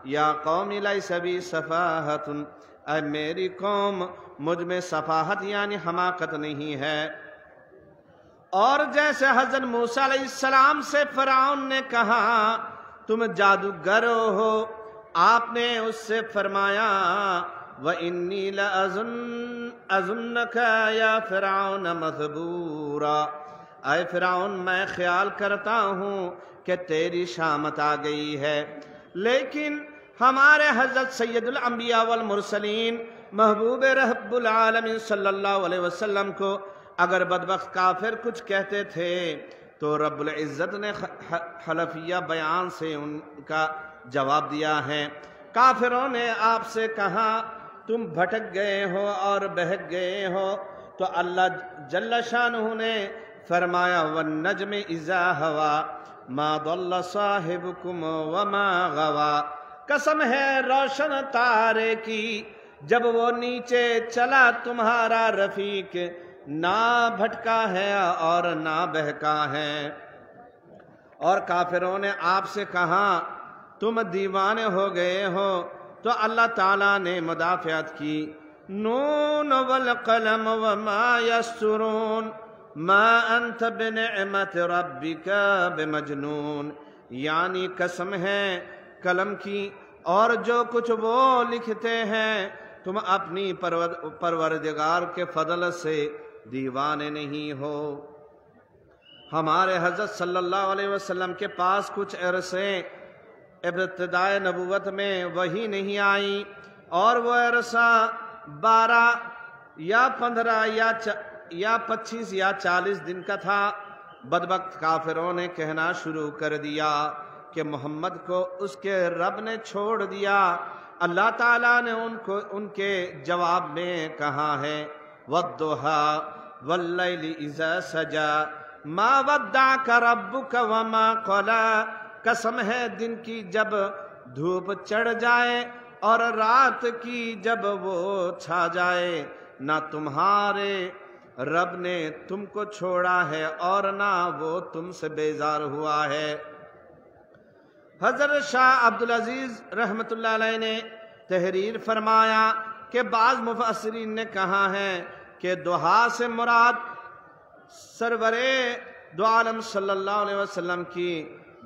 یا قوم لیس بی سفاہت، اے میری قوم مجھ میں سفاہت یعنی حماقت نہیں ہے۔ اور جیسے حضرت موسیٰ علیہ السلام سے فرعون نے کہا تم جادوگر ہو، آپ نے اس سے فرمایا وَإِنِّي لَأَظُنَّكَ يَا فِرْعَوْنَ مَثْبُورًا، اے فرعون میں خیال کرتا ہوں کہ تیری شامت آ گئی ہے۔ لیکن ہمارے حضرت سید الانبیاء والمرسلین محبوب رب العالمین صلی اللہ علیہ وسلم کو اگر بدبخت کافر کچھ کہتے تھے تو رب العزت نے حلفیہ بیان سے ان کا جواب دیا ہے۔ کافروں نے آپ سے کہا تم بھٹک گئے ہو اور بہک گئے ہو، تو اللہ جل شانہ نے فرمایا والنجم اذا ہوا، ما ضل صاحبکم وما غوا، قسم ہے روشن تارے کی جب وہ نیچے چلا تمہارا رفیق، نہ بھٹکا ہے اور نہ بہکا ہے۔ اور کافروں نے آپ سے کہا تم دیوانے ہو گئے ہو، تو اللہ تعالیٰ نے مدافعت کی، نون والقلم وما یسطرون ما انت بنعمت ربک بمجنون، یعنی قسم ہے قلم کی اور جو کچھ وہ لکھتے ہیں، تم اپنی پروردگار کے فضل سے دیوانے نہیں ہو۔ ہمارے حضرت صلی اللہ علیہ وسلم کے پاس کچھ عرصے ابتدائے نبوت میں وحی نہیں آئی، اور وہ عرصہ 12 یا 15 یا 25 یا 40 دن کا تھا۔ بدبخت کافروں نے کہنا شروع کر دیا کہ محمد کو اس کے رب نے چھوڑ دیا۔ اللہ تعالیٰ نے ان کے جواب میں کہا ہے، وَالضُّحَىٰ وَاللَّيْلِ إِذَا سَجَىٰ مَا وَدَّعَكَ رَبُّكَ وَمَا قَلَىٰ، قسم ہے دن کی جب دھوپ چڑھ جائے اور رات کی جب وہ چھا جائے، نہ تمہارے رب نے تم کو چھوڑا ہے اور نہ وہ تم سے بیزار ہوا ہے۔ حضرت شاہ عبدالعزیز رحمۃ اللہ علیہ نے تحریر فرمایا کہ بعض مفسرین نے کہا ہے کہ دہا سے مراد سرور دو عالم صلی اللہ علیہ وسلم کی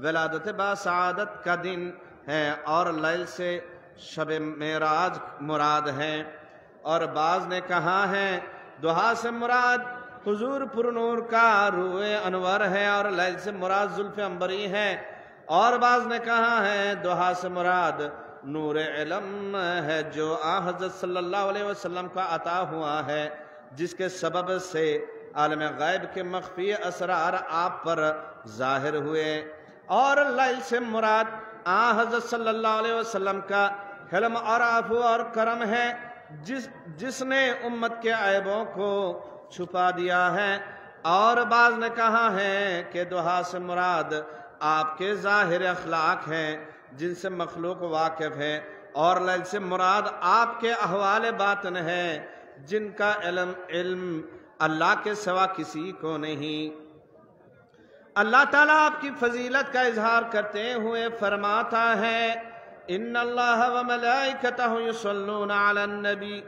ولادت باسعادت کا دن ہے، اور لیل سے شب معراج مراد ہے۔ اور بعض نے کہا ہے دہا سے مراد حضور پر نور کا روح انور ہے، اور لیل سے مراد زلف عنبری ہے۔ اور بعض نے کہا ہے دہا سے مراد نور علم ہے جو حضرت صلی اللہ علیہ وسلم کا عطا ہوا ہے، جس کے سبب سے عالم غیب کے مخفی اسرار آپ پر ظاہر ہوئے۔ اور لیل سے مراد حضرت صلی اللہ علیہ وسلم کا حلم اور عفو اور کرم ہے، جس نے امت کے عیبوں کو چھپا دیا ہے۔ اور بعض نے کہا ہے کہ دہا سے مراد آپ کے ظاہر اخلاق ہیں جن سے مخلوق واقف ہے، اور لیل سے مراد آپ کے احوال باطن ہے جن کا علم اللہ کے سوا کسی کو نہیں۔ اللہ تعالیٰ آپ کی فضیلت کا اظہار کرتے ہوئے فرماتا ہے، ان اللہ وملائکتہ یصلون علی النبی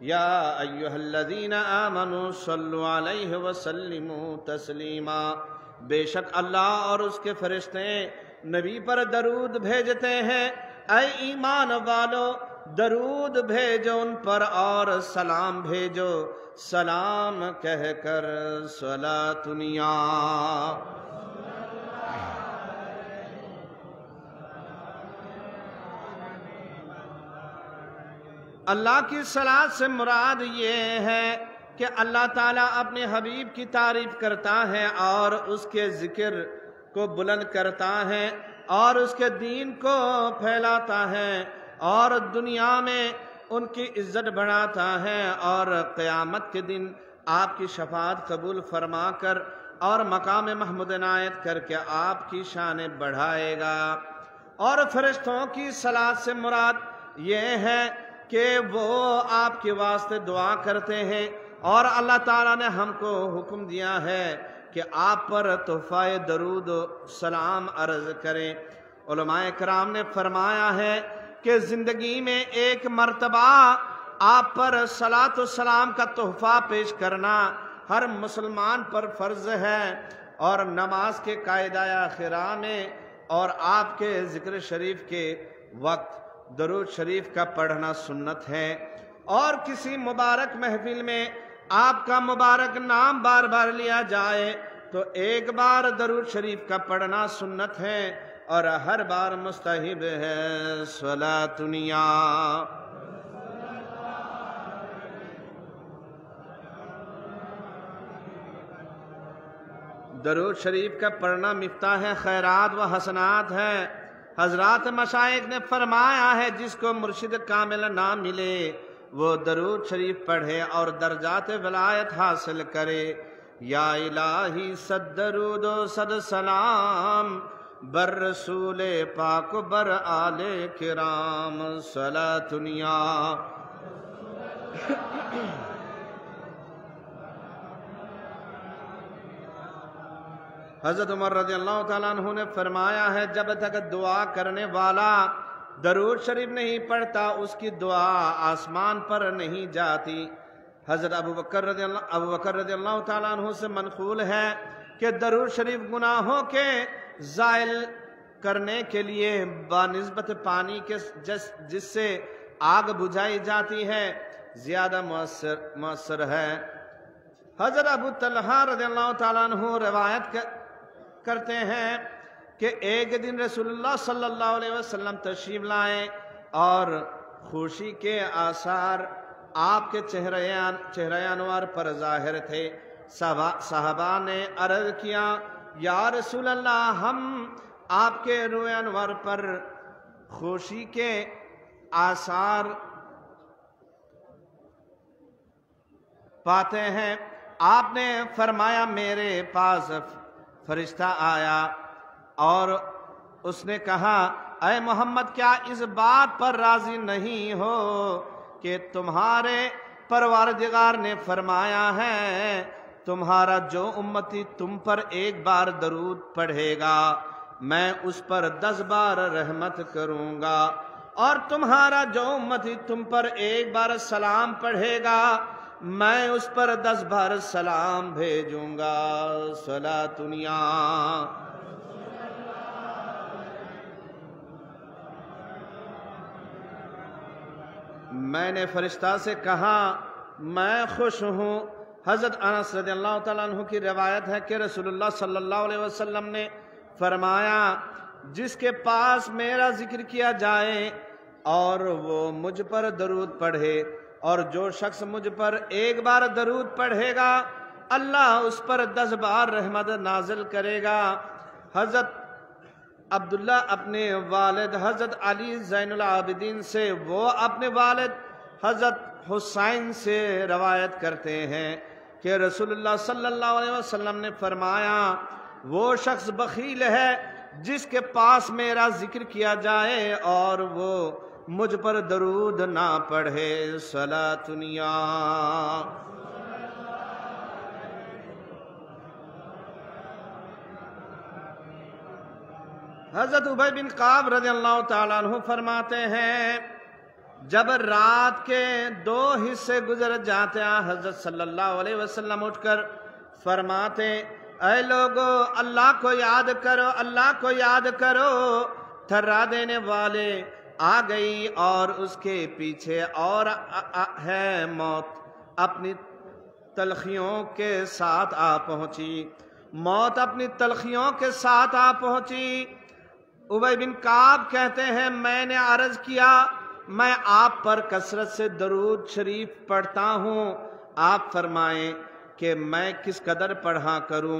یا ایہا الذین آمنوا صلوا علیہ وسلموا تسلیما، بے شک اللہ اور اس کے فرشتے نبی پر درود بھیجتے ہیں، اے ایمان والو درود بھیجو ان پر اور سلام بھیجو، سلام کہہ کر صلاتنیا۔ اللہ کی صلاۃ سے مراد یہ ہے کہ اللہ تعالیٰ اپنے حبیب کی تعریف کرتا ہے اور اس کے ذکر کو بلند کرتا ہے اور اس کے دین کو پھیلاتا ہے اور دنیا میں ان کی عزت بڑھاتا ہے، اور قیامت کے دن آپ کی شفاعت قبول فرما کر اور مقام محمود عنایت کر کے آپ کی شان بڑھائے گا۔ اور فرشتوں کی صلاۃ سے مراد یہ ہے کہ وہ آپ کے واسطے دعا کرتے ہیں، اور اللہ تعالیٰ نے ہم کو حکم دیا ہے کہ آپ پر تحفہ درود و سلام عرض کریں۔ علماء کرام نے فرمایا ہے کہ زندگی میں ایک مرتبہ آپ پر صلاۃ و سلام کا تحفہ پیش کرنا ہر مسلمان پر فرض ہے، اور نماز کے قاعدہ آخرہ میں اور آپ کے ذکر شریف کے وقت درود شریف کا پڑھنا سنت ہے۔ اور کسی مبارک محفل میں آپ کا مبارک نام بار بار لیا جائے تو ایک بار درود شریف کا پڑھنا سنت ہے، اور ہر بار مستحب ہے صلاتنیا۔ درود شریف کا پڑھنا مفتاح خیرات و حسنات ہے۔ حضرات مشائخ نے فرمایا ہے جس کو مرشد کامل نہ ملے وہ درود شریف پڑھے اور درجات ولایت حاصل کرے۔ یا الہی صد درود و صد سلام بر رسول پاک بر آل کرام صلاۃ یا حضرت عمر رضی اللہ تعالیٰ عنہ نے فرمایا ہے جب تک دعا کرنے والا درود شریف نہیں پڑھتا اس کی دعا آسمان پر نہیں جاتی۔ حضرت ابو بکر رضی اللہ تعالیٰ عنہ سے منقول ہے کہ درود شریف گناہوں کے زائل کرنے کے لیے بنسبت پانی کے جس سے آگ بجھائی جاتی ہے زیادہ مؤثر ہے۔ حضرت ابو طلحہ رضی اللہ تعالیٰ عنہ روایت کرتے ہیں کہ ایک دن رسول اللہ صلی اللہ علیہ وسلم تشریف لائے اور خوشی کے آثار آپ کے چہرہ انوار پر ظاہر تھے۔ صحابہ نے عرض کیا یا رسول اللہ ہم آپ کے روح انور پر خوشی کے آثار پاتے ہیں۔ آپ نے فرمایا میرے پاس فرشتہ آیا اور اس نے کہا اے محمد کیا اس بات پر راضی نہیں ہو کہ تمہارے پروردگار نے فرمایا ہے تمہارا جو امتی تم پر ایک بار درود پڑھے گا میں اس پر 10 بار رحمت کروں گا، اور تمہارا جو امتی تم پر ایک بار سلام پڑھے گا میں اس پر 10 بار سلام بھیجوں گا۔ صلاۃ یا میں نے فرشتہ سے کہا میں خوش ہوں۔ حضرت انس رضی اللہ تعالیٰ عنہ کی روایت ہے کہ رسول اللہ صلی اللہ علیہ وسلم نے فرمایا جس کے پاس میرا ذکر کیا جائے اور وہ مجھ پر درود پڑھے، اور جو شخص مجھ پر ایک بار درود پڑھے گا اللہ اس پر 10 بار رحمت نازل کرے گا۔ حضرت عبداللہ اپنے والد حضرت علی زین العابدین سے، وہ اپنے والد حضرت حسین سے روایت کرتے ہیں کہ رسول اللہ صلی اللہ علیہ وسلم نے فرمایا وہ شخص بخیل ہے جس کے پاس میرا ذکر کیا جائے اور وہ مجھ پر درود نہ پڑھے۔ صلاۃ یا حضرت ابی بن کعب رضی اللہ تعالیٰ عنہ فرماتے ہیں جب رات کے 2 حصے گزر جاتے ہیں حضرت صلی اللہ علیہ وسلم اٹھ کر فرماتے اے لوگو اللہ کو یاد کرو، اللہ کو یاد کرو، تھرا دینے والے آ گئی اور اس کے پیچھے اور ہے موت اپنی تلخیوں کے ساتھ آ پہنچی، موت اپنی تلخیوں کے ساتھ آ پہنچی۔ ابی بن کعب کہتے ہیں میں نے عرض کیا میں آپ پر کثرت سے درود شریف پڑھتا ہوں، آپ فرمائیں کہ میں کس قدر پڑھا کروں؟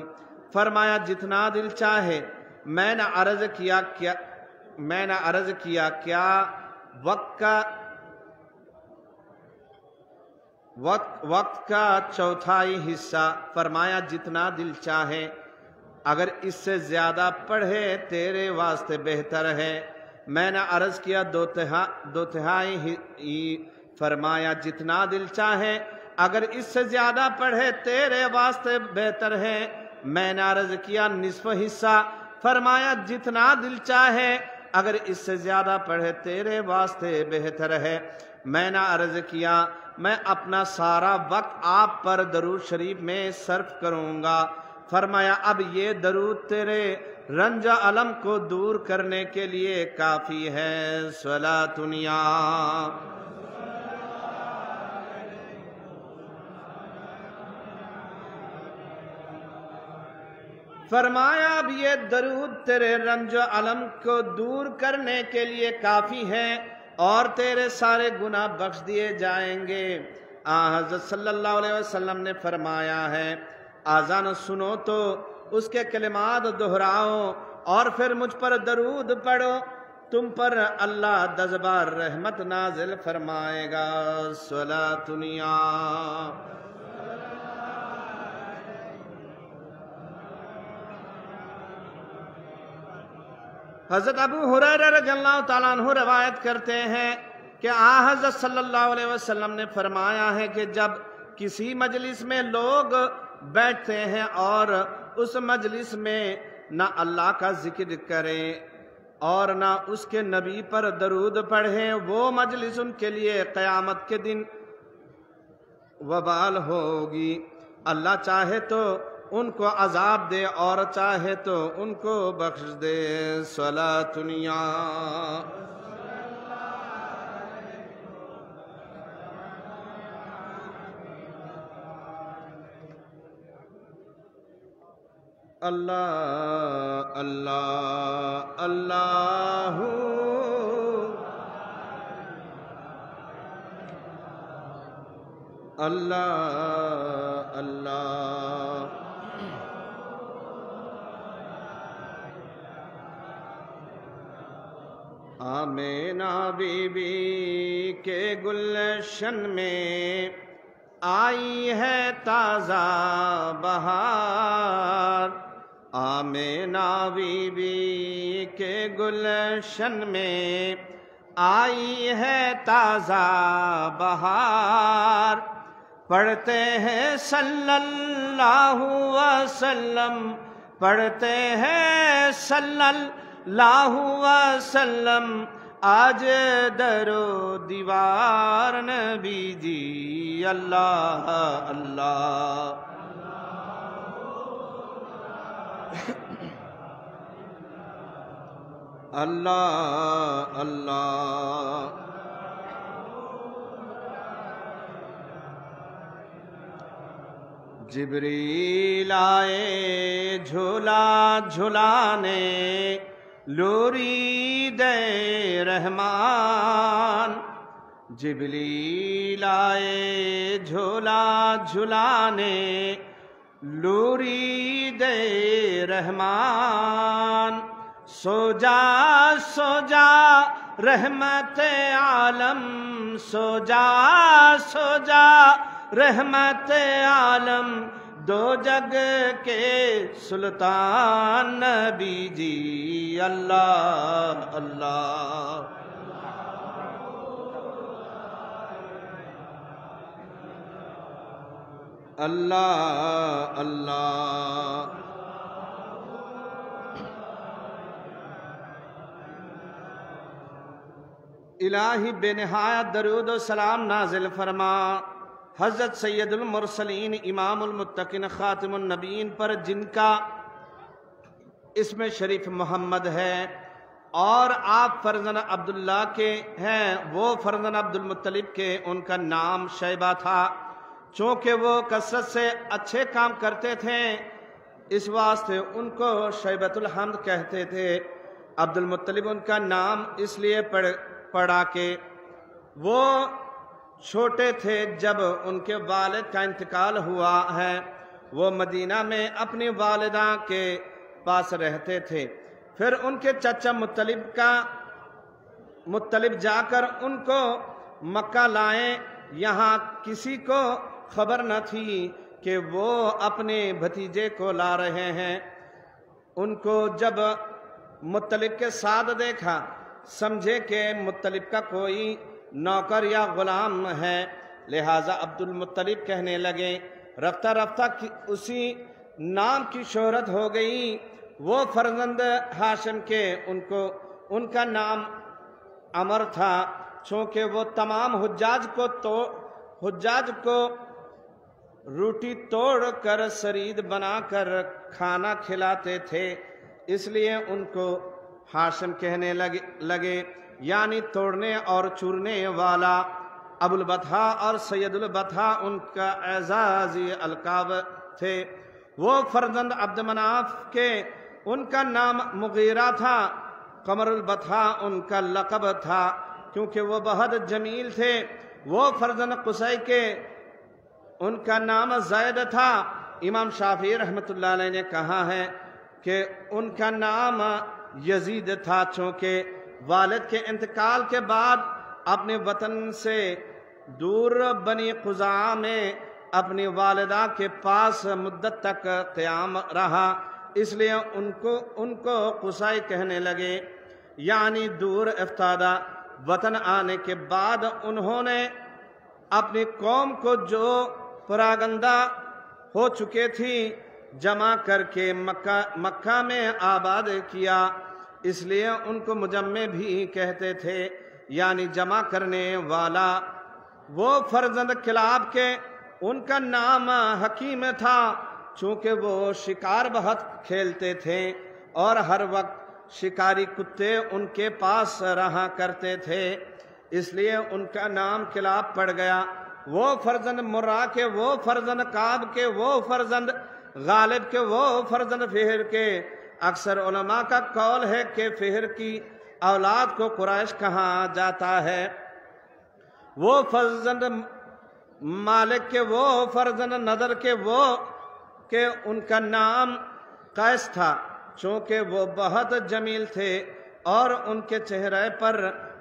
فرمایا جتنا دل چاہے۔ میں نے عرض کیا کیا وقت کا چوتھائی حصہ؟ فرمایا جتنا دل چاہے، اگر اس سے زیادہ پڑھے تیرے واسطے بہتر ہے۔ میں نے عرض کیا 2 تہائی، فرمایا جتنا دل چاہے، اگر اس سے زیادہ پڑھے تیرے واسطے بہتر ہے۔ میں نے عرض کیا نصف حصہ، فرمایا جتنا دل چاہے، اگر اس سے زیادہ پڑھے تیرے واسطے بہتر ہے۔ میں نے عرض کیا میں اپنا سارا وقت آپ پر درود شریف میں صرف کروں گا۔ فرمایا اب یہ درود تیرے رنج علم کو دور کرنے کے لیے کافی ہے۔ صلاۃ یا فرمایا اب یہ درود تیرے رنج علم کو دور کرنے کے لیے کافی ہے اور تیرے سارے گناہ بخش دیے جائیں گے۔ حضرت صلی اللہ علیہ وسلم نے فرمایا ہے آذان سنو تو اس کے کلمات دہراؤ اور پھر مجھ پر درود پڑھو، تم پر اللہ 10 بار رحمت نازل فرمائے گا۔ صلاۃ یا حضرت ابو ہریرہ رضی اللہ تعالیٰ عنہ روایت کرتے ہیں کہ حضرت صلی اللہ علیہ وسلم نے فرمایا ہے کہ جب کسی مجلس میں لوگ بیٹھتے ہیں اور اس مجلس میں نہ اللہ کا ذکر کریں اور نہ اس کے نبی پر درود پڑھیں، وہ مجلس ان کے لیے قیامت کے دن وبال ہوگی۔ اللہ چاہے تو ان کو عذاب دے اور چاہے تو ان کو بخش دے۔ صلاۃ یا اللہ اللہ اللہ اللہ اللہ۔ آمینہ بی بی کے گلشن میں آئی ہے تازہ بہار، آمینہ بی بی کے گلشن میں آئی ہے تازہ بہار، پڑھتے ہیں صلی اللہ وسلم، پڑھتے ہیں صلی اللہ وسلم، آج درو دیوار نبی جی۔ اللہ اللہ اللہ اللہ۔ جبریل آئے جھولا جھلانے، لوری دے رحمان، جبریل آئے جھولا جھلانے، لوری دے رحمان، سو جا سو جا رحمت عالم، سو جا رحمت عالم، دو جگ کے سلطان نبی جی۔ اللہ اللہ اللہ اللہ۔ الہی بے نہایت درود و سلام نازل فرما حضرت سید المرسلین امام المتقین خاتم النبیین پر، جن کا اسم شریف محمد ہے اور آپ فرزند عبداللہ کے ہیں، وہ فرزند عبد المطلب کے، ان کا نام شیبہ تھا۔ چونکہ وہ کثرت سے اچھے کام کرتے تھے اس واسطے ان کو شیبۃ الحمد کہتے تھے۔ عبد المطلب ان کا نام اس لیے پڑا کہ وہ چھوٹے تھے جب ان کے والد کا انتقال ہوا ہے، وہ مدینہ میں اپنی والدہ کے پاس رہتے تھے۔ پھر ان کے چچا مطلب جا کر ان کو مکہ لائیں۔ یہاں کسی کو خبر نہ تھی کہ وہ اپنے بھتیجے کو لا رہے ہیں۔ ان کو جب مطلب کے ساتھ دیکھا، سمجھے کہ مطلب کا کوئی نوکر یا غلام ہے، لہٰذا عبد المطلب کہنے لگے۔ رفتہ رفتہ اسی نام کی شہرت ہو گئی۔ وہ فرزند ہاشم کے، ان کا نام عمر تھا، چونکہ وہ تمام حجاج کو روٹی توڑ کر سرید بنا کر کھانا کھلاتے تھے، اس لیے ان کو ہاشم کہنے لگے، یعنی توڑنے اور چورنے والا۔ ابو البطحا اور سید البطحا ان کا اعزازی القاب تھے۔ وہ فرزند عبد مناف کے، ان کا نام مغیرہ تھا۔ قمر البطحا ان کا لقب تھا کیونکہ وہ بہت جمیل تھے۔ وہ فرزند قصی کے، ان کا نام زید تھا۔ امام شافعی رحمۃ اللہ علیہ نے کہا ہے کہ ان کا نام یزید تھا، چونکہ والد کے انتقال کے بعد اپنے وطن سے دور بنی قزاع میں اپنی والدہ کے پاس مدت تک قیام رہا، اس لیے ان کو قصی کہنے لگے۔ یعنی دور افتادہ وطن آنے کے بعد انہوں نے اپنی قوم کو جو پراگندہ ہو چکے تھی جمع کر کے مکہ میں آباد کیا، اس لیے ان کو مجمع بھی کہتے تھے، یعنی جمع کرنے والا۔ وہ فرزند کلاب کے، ان کا نام حکیم تھا، چونکہ وہ شکار بہت کھیلتے تھے اور ہر وقت شکاری کتے ان کے پاس رہا کرتے تھے، اس لیے ان کا نام کلاب پڑ گیا۔ وہ فرزند مرہ کے، وہ فرزند کعب کے، وہ فرزند غالب کے، وہ فرزند فہر کے۔ اکثر علماء کا قول ہے کہ فہر کی اولاد کو قریش کہا جاتا ہے۔ وہ فرزند مالک کے، وہ فرزند نضر کے، وہ کہ ان کا نام قیس تھا، چونکہ وہ بہت جمیل تھے اور ان کے چہرے پر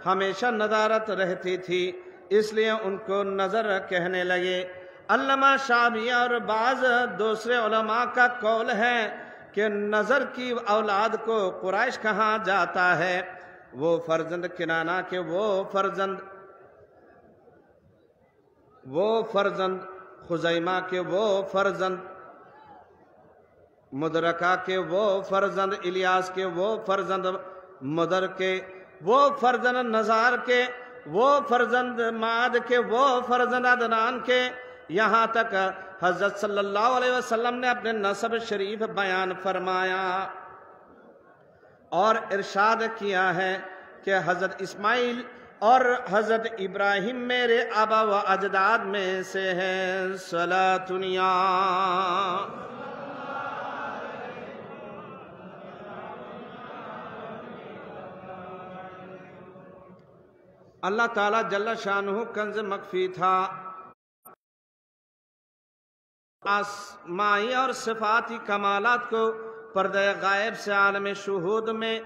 ہمیشہ نضارت رہتی تھی، اس لیے ان کو نظر کہنے لگے۔ علامہ شعبی اور بعض دوسرے علماء کا قول ہے کہ نظر کی اولاد کو قریش کہا جاتا ہے۔ وہ فرزند کنانہ کے، وہ فرزند خزیمہ کے، وہ فرزند مدرکہ کے، وہ فرزند الیاس کے، وہ فرزند مدر کے، وہ فرزند نزار کے، وہ فرزند معاد کے، وہ فرزند عدنان کے، یہاں تک حضرت صلی اللہ علیہ وسلم نے اپنے نسب شریف بیان فرمایا اور ارشاد کیا ہے کہ حضرت اسماعیل اور حضرت ابراہیم میرے آبا و اجداد میں سے ہیں۔ صلاۃ یا اللہ تعالیٰ جل شانہ کنز مخفی تھا، آسمائی اور صفاتی کمالات کو پردہ غائب سے عالم شہود میں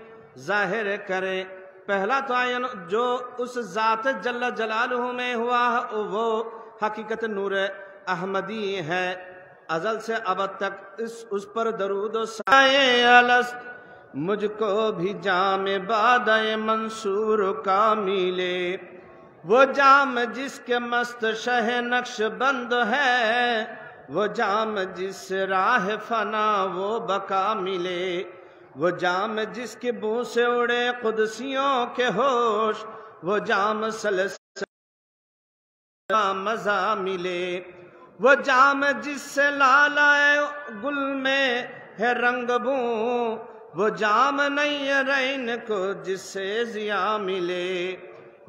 ظاہر کرے۔ پہلا تعین جو اس ذات جل جلالہ میں ہوا وہ حقیقت نور احمدی ہے، ازل سے ابد تک اس پر درود و سائے الست مجھ کو بھی جام بادۂ منصور کا ملے۔ وہ جام جس کے مست شہ نقش بند ہے، وہ جام جس راہ فنا وہ بقا ملے۔ وہ جام جس کے بو سے اڑے قدسیوں کے ہوش، وہ جام سلسلہ مزہ ملے۔ وہ جام جس سے لالائے گل میں ہے رنگ بوں، وہ جام نیرین کو جس سے ضیاء ملے۔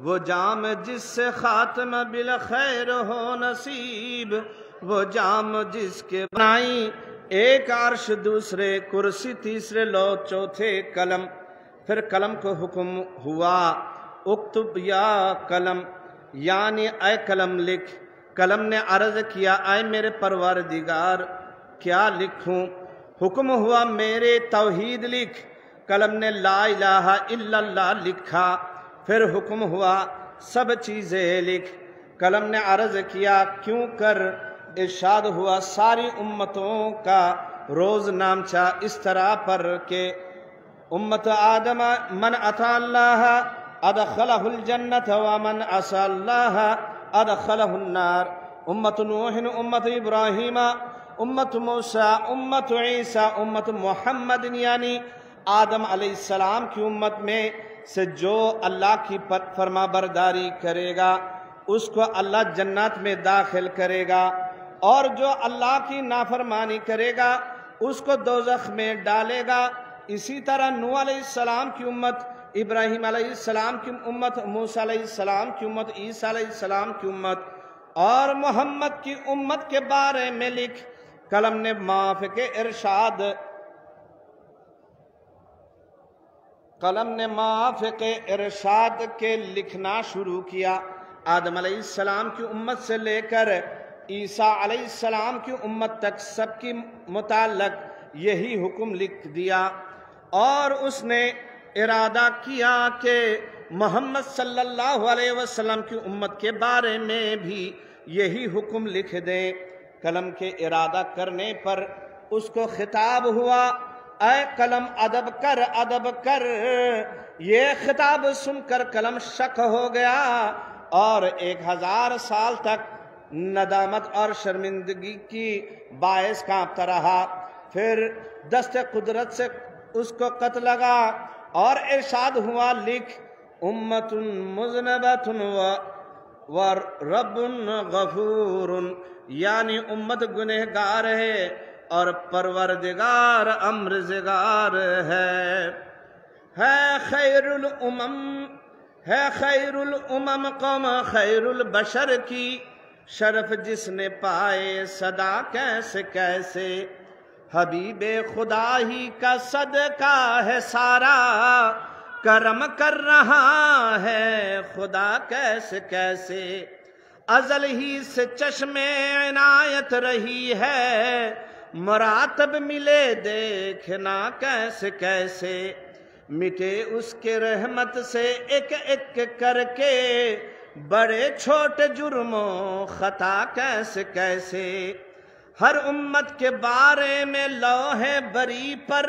وہ جام جس سے خاتمہ بالخیر ہو نصیب، وہ جام جس کے بنائی ایک عرش دوسرے کرسی تیسرے لو چوتھے قلم۔ پھر قلم کو حکم ہوا اکتب یا قلم، یعنی اے قلم لکھ۔ قلم نے عرض کیا اے میرے پروردگار کیا لکھوں؟ حکم ہوا میرے توحید لکھ۔ قلم نے لا الہ الا اللہ لکھا۔ پھر حکم ہوا سب چیزیں لکھ۔ قلم نے عرض کیا کیوں کر؟ ارشاد ہوا ساری امتوں کا روز نامچہ اس طرح پر کہ امت آدم من اطاع اللہ ادخلہ الجنت ومن عصى اللہ ادخلہ النار، امت نوح امت ابراہیم امت موسیٰ امت عیسیٰ امت محمد، یعنی آدم علیہ السلام کی امت میں سے جو اللہ کی فرما برداری کرے گا اس کو اللہ جنت میں داخل کرے گا، اور جو اللہ کی نافرمانی کرے گا اس کو دوزخ میں ڈالے گا۔ اسی طرح نوح علیہ السلام کی امت، ابراہیم علیہ السلام کی امت، موسیٰ علیہ السلام کی امت، عیسیٰ علیہ السلام کی امت اور محمد کی امت کے بارے میں لکھ۔ قلم نے موافق ارشاد کے لکھنا شروع کیا۔ آدم علیہ السلام کی امت سے لے کر عیسیٰ علیہ السلام کی امت تک سب کی متعلق یہی حکم لکھ دیا، اور اس نے ارادہ کیا کہ محمد صلی اللہ علیہ وسلم کی امت کے بارے میں بھی یہی حکم لکھ دیں۔ قلم کے ارادہ کرنے پر اس کو خطاب ہوا اے قلم ادب کر ادب کر. یہ خطاب سن کر قلم شک ہو گیا اور 1000 سال تک ندامت اور شرمندگی کی باعث کانپتا رہا. پھر دست قدرت سے اس کو قط لگا اور ارشاد ہوا لکھ امت مذنبۃ و رب غفور، یعنی امت گنہگار ہے اور پروردگار امرزگار ہے. خیر الامم قوم خیر البشر کی شرف جس نے پائے صدا کیسے کیسے. حبیب خدا ہی کا صدقہ ہے سارا، کرم کر رہا ہے خدا کیسے کیسے. ازل ہی سے چشم عنایت رہی ہے، مراتب ملے دیکھنا کیسے کیسے. مٹے اس کے رحمت سے ایک ایک کر کے بڑے چھوٹے جرموں خطا کیسے کیسے. ہر امت کے بارے میں لوح بری پر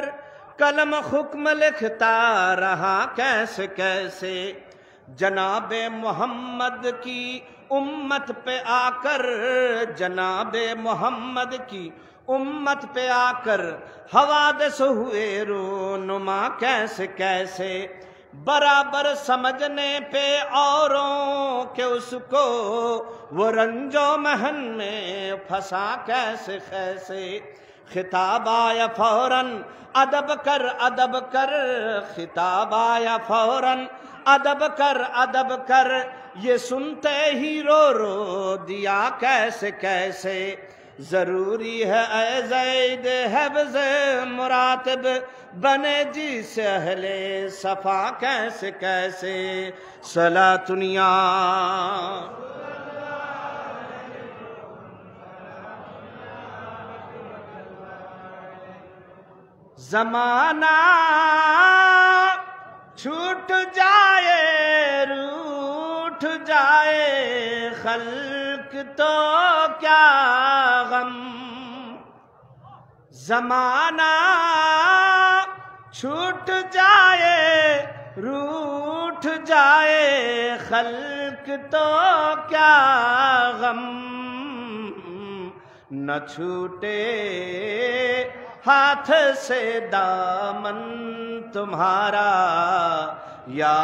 قلم حکم لکھتا رہا کیسے کیسے. جناب محمد کی امت پہ آ کر، جناب محمد کی امت پہ آ کر حوادث ہوئے رونما کیسے کیسے. برابر سمجھنے پہ اوروں کے اس کو وہ رنج و محن میں پھنسا کیسے کیسے. خطاب آیا فوراً ادب کر ادب کر، خطاب آیا فوراً ادب کر ادب کر. یہ سنتے ہی رو رو دیا کیسے کیسے. ضروری ہے اے زید حفظ مراتب، بنے جس اہل صفا کیسے کیسے. صلاتنیا زمانہ چھوٹ جائے روٹھ جائے خلق تو کیا غم. زمانہ چھوٹ جائے روٹھ جائے خلق تو کیا غم. نہ چھوٹے ہاتھ سے دامن تمہارا یا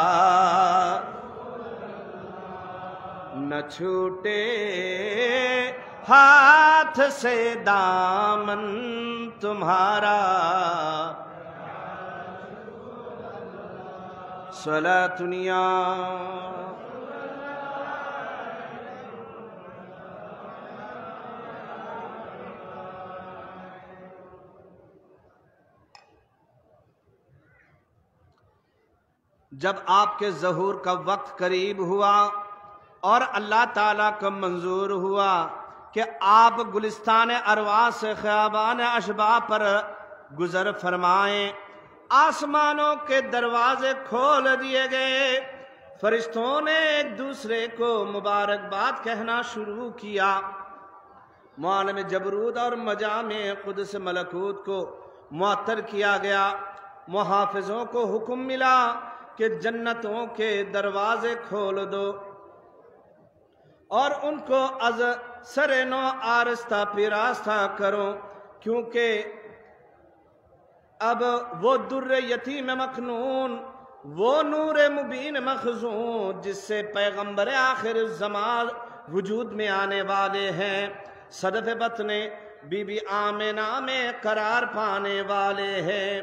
نہ چھوٹے ہاتھ سے دامن تمہارا. صلاتنیا جب آپ کے ظہور کا وقت قریب ہوا اور اللہ تعالیٰ کو منظور ہوا کہ آپ گلستان ارواح سے خیابان اشباح پر گزر فرمائیں، آسمانوں کے دروازے کھول دیے گئے. فرشتوں نے ایک دوسرے کو مبارکباد کہنا شروع کیا. معالم جبروت اور مجامع قدس ملکوت کو معطر کیا گیا. محافظوں کو حکم ملا کہ جنتوں کے دروازے کھول دو اور ان کو از سر نو آرستہ پیراستہ کرو، کیونکہ اب وہ در یتیم مکنون، وہ نور مبین مخزون جس سے پیغمبر آخر الزمان وجود میں آنے والے ہیں، صدف بطن بی بی آمنہ میں قرار پانے والے ہیں.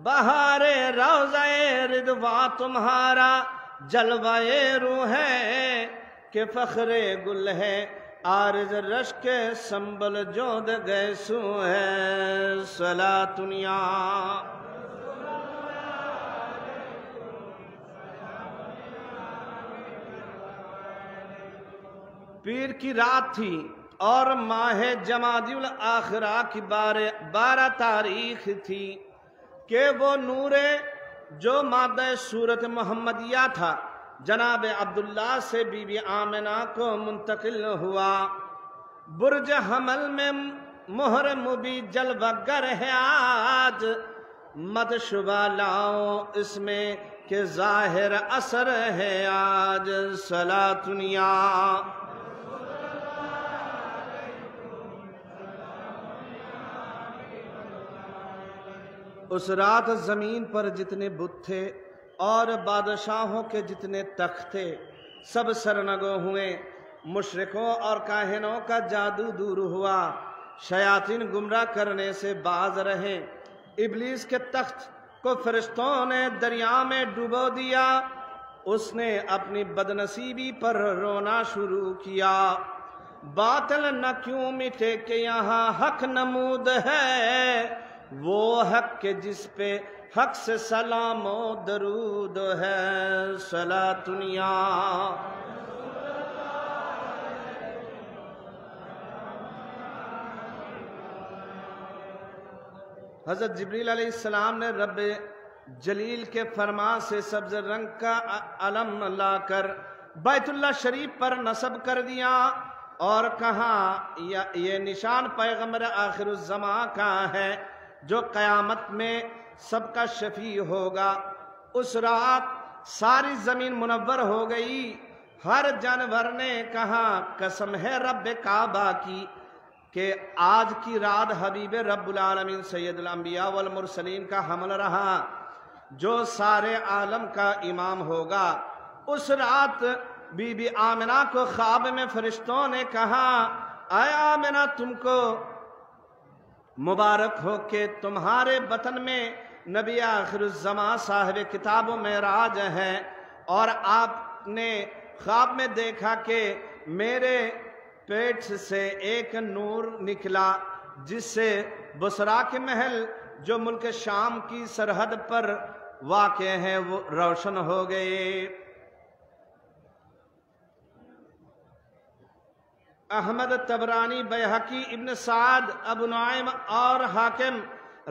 بہار روضہ رضوان تمہارا جلوہ روح ہے کہ فخر گل ہے، عارض رشک سنبل جود گیسو ہے. صلاتنیا پیر کی رات تھی اور ماہ جمادی الاخرہ کی 12 تاریخ تھی کہ وہ نور جو مادہ صورت محمدیہ تھا جناب عبداللہ سے بی بی آمنہ کو منتقل ہوا. برج حمل میں مہر مبی جلوگر ہے آج، مت شبہ لاؤ اس میں کہ ظاہر اثر ہے آج۔ صلاۃ یا اس رات زمین پر جتنے بت تھے اور بادشاہوں کے جتنے تخت تھے سب سرنگو ہوئے، مشرکوں اور کاہنوں کا جادو دور ہوا، شیاطین گمراہ کرنے سے باز رہے، ابلیس کے تخت کو فرشتوں نے دریا میں ڈبو دیا، اس نے اپنی بدنصیبی پر رونا شروع کیا۔ باطل نہ کیوں مٹے کہ یہاں حق نمود ہے، وہ حق کے جس پہ حق سے سلام و درود ہے۔ صلاۃ یا حضرت جبریل علیہ السلام نے رب جلیل کے فرمان سے سبز رنگ کا علم لا کر بیت اللہ شریف پر نصب کر دیا اور کہا یہ نشان پیغمبر آخر الزمان کا ہے جو قیامت میں سب کا شفیع ہوگا۔ اس رات ساری زمین منور ہو گئی، ہر جانور نے کہا قسم ہے رب کعبہ کی کہ آج کی رات حبیب رب العالمین سید الانبیاء والمرسلین کا حمل رہا جو سارے عالم کا امام ہوگا۔ اس رات بی بی آمنہ کو خواب میں فرشتوں نے کہا اے آمنہ تم کو مبارک ہو کہ تمہارے بطن میں نبی آخر الزمان صاحب کتاب و معراج ہے، اور آپ نے خواب میں دیکھا کہ میرے پیٹ سے ایک نور نکلا جس سے بصرا کے محل جو ملک شام کی سرحد پر واقع ہے وہ روشن ہو گئے۔ احمد طبرانی، بیہقی، ابن سعد، ابو نعیم اور حاکم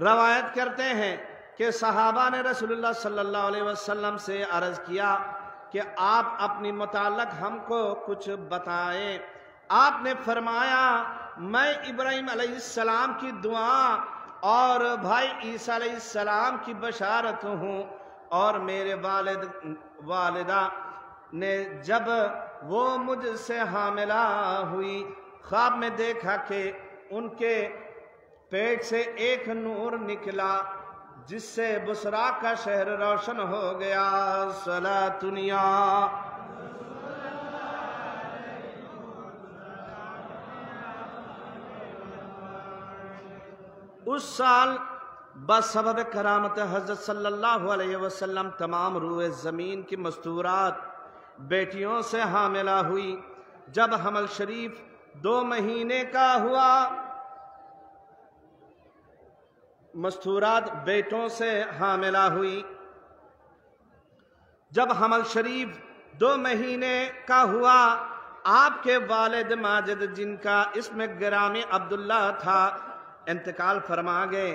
روایت کرتے ہیں کہ صحابہ نے رسول اللہ صلی اللہ علیہ وسلم سے عرض کیا کہ آپ اپنی متعلق ہم کو کچھ بتائیں۔ آپ نے فرمایا میں ابراہیم علیہ السلام کی دعا اور بھائی عیسیٰ علیہ السلام کی بشارت ہوں، اور میرے والدہ نے جب وہ مجھ سے حاملہ ہوئی خواب میں دیکھا کہ ان کے پیٹ سے ایک نور نکلا جس سے بصرا کا شہر روشن ہو گیا۔ صلاۃ یا اس سال بسبب کرامت حضرت صلی اللہ علیہ وسلم تمام روئے زمین کی مستورات بیٹیوں سے حاملہ ہوئی۔ جب حمل شریف 2 مہینے کا ہوا، مستورات بیٹوں سے حاملہ ہوئی۔ جب حمل شریف 2 مہینے کا ہوا، آپ کے والد ماجد جن کا اسم گرامی عبداللہ تھا انتقال فرما گئے۔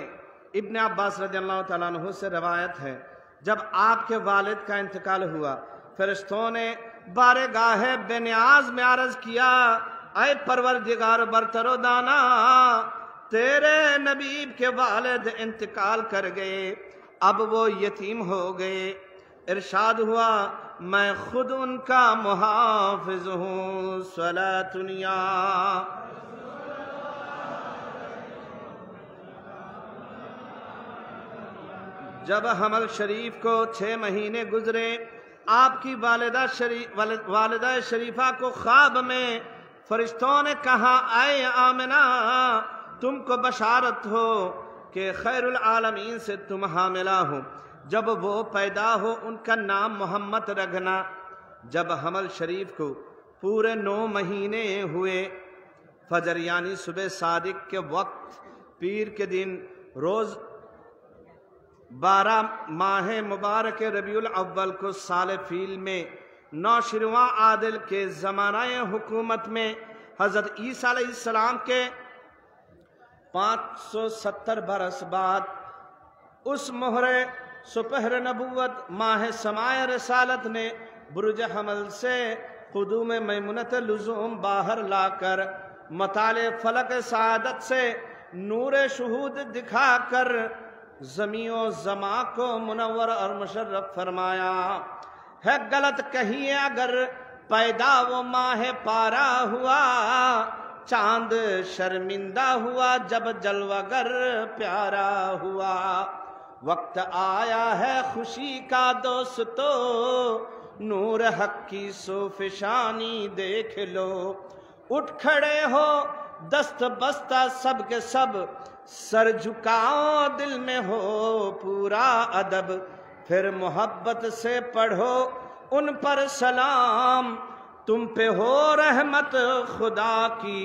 ابن عباس رضی اللہ تعالیٰ عنہ سے روایت ہے جب آپ کے والد کا انتقال ہوا فرشتوں نے بارگاہ بے نیاز میں عرض کیا اے پروردگار برتر و دانا، تیرے نبی کے والد انتقال کر گئے، اب وہ یتیم ہو گئے۔ ارشاد ہوا میں خود ان کا محافظ ہوں۔ صلاۃ یا جب حمل شریف کو 6 مہینے گزرے، آپ کی والدہ شریفہ کو خواب میں فرشتوں نے کہا اے آمنہ تم کو بشارت ہو کہ خیر العالمین سے تم حاملہ ہو، جب وہ پیدا ہو ان کا نام محمد رکھنا۔ جب حمل شریف کو پورے 9 مہینے ہوئے، فجر یعنی صبح صادق کے وقت پیر کے دن روز 12 ماہ مبارک ربیع الاول کو سال فیل میں 9واں عادل کے زمانہ حکومت میں حضرت عیسیٰ علیہ السلام کے 570 برس بعد اس مہر سپہر نبوت ماہ سماع رسالت نے برج حمل سے قدوم میمونت لزوم باہر لا کر مطالع فلک سعادت سے نور شہود دکھا کر زمین و زماں کو منور اور مشرف فرمایا ہے۔ غلط کہیے اگر پیدا وہ ماہ پارا ہوا، چاند شرمندہ ہوا جب جلوگر پیارا ہوا۔ وقت آیا ہے خوشی کا دوستو، نور حق کی سوفشانی دیکھ لو۔ اٹھ کھڑے ہو دست بستہ سب کے سب، سر جھکاؤ دل میں ہو پورا ادب، پھر محبت سے پڑھو ان پر سلام، تم پہ ہو رحمت خدا کی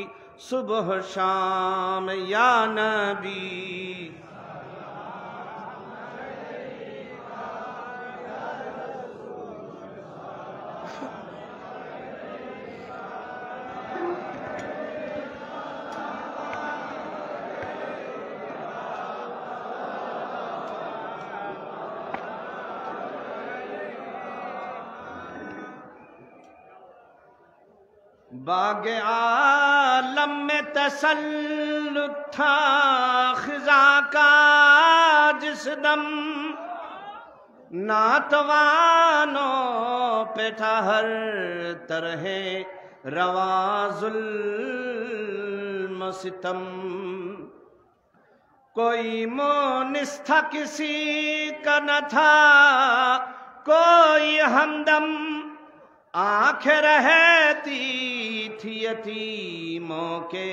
صبح شام یا نبی۔ باغ عالم میں تسلط تھا خزاں کا جس دم، ناتوانوں پہ تھا ہر طرح رواں ظلم و ستم۔ کوئی مونس تھا کسی کا نہ تھا کوئی ہمدم، آنکھیں رہتی تھی یتیموں کے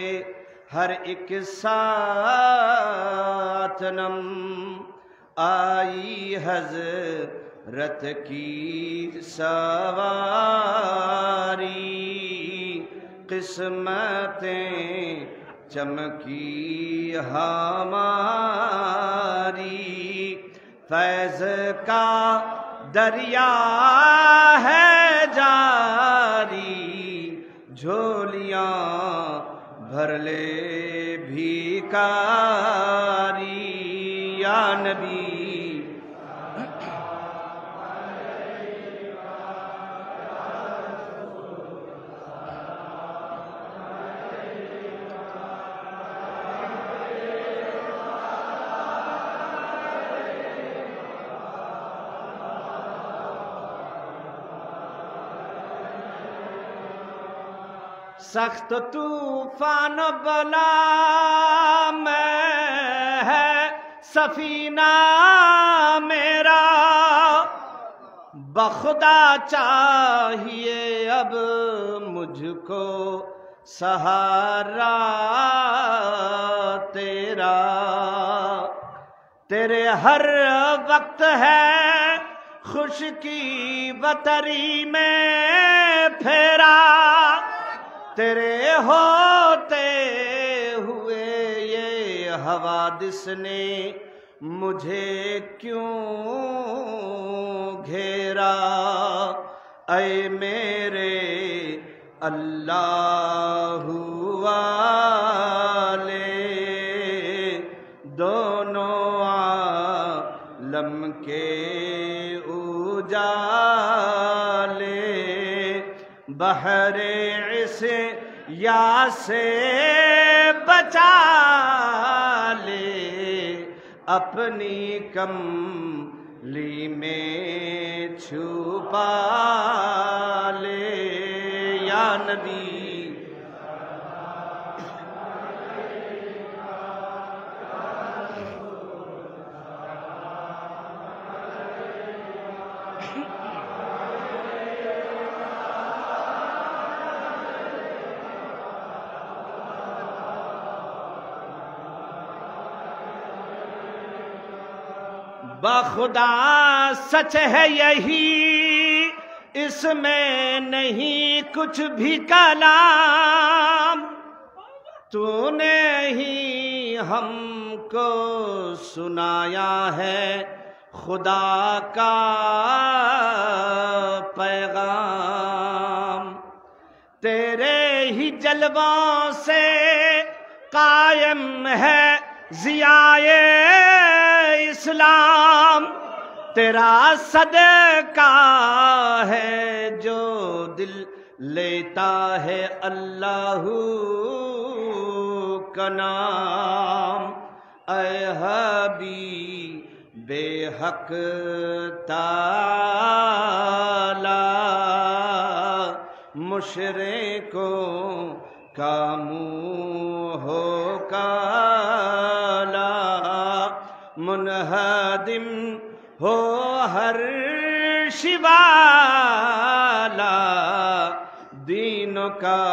ہر ایک ساتھ نم۔ آئی حضرت کی سواری، قسمتیں چمکی ہماری، فیض کا دریا ہے جاری، جھولیاں بھر لے بھیکاری یا نبی۔ سخت طوفان بلا میں ہے سفینہ میرا، بخدا چاہیے اب مجھ کو سہارا تیرا۔ تیرے ہر وقت ہے خشکی بتری میں پھیرا، تیرے ہوتے ہوئے یہ حوادث نے مجھے کیوں گھیرا۔ اے میرے اللہ والے، دونوں عالم کے اجالے، بحر یا سے بچا لے، اپنی کملی میں چھپا لے یا نبی۔ بخدا سچ ہے یہی، اس میں نہیں کچھ بھی کلام، تو نے ہی ہم کو سنایا ہے خدا کا پیغام۔ تیرے ہی جلووں سے قائم ہے ضیائے اسلام، تیرا صدقہ ہے جو دل لیتا ہے اللہ کا نام۔ اے حبیب بے حق تعالی مشرکوں کا منہ ہو کالا، منہدم ہو ہر شوالا، دینوں کا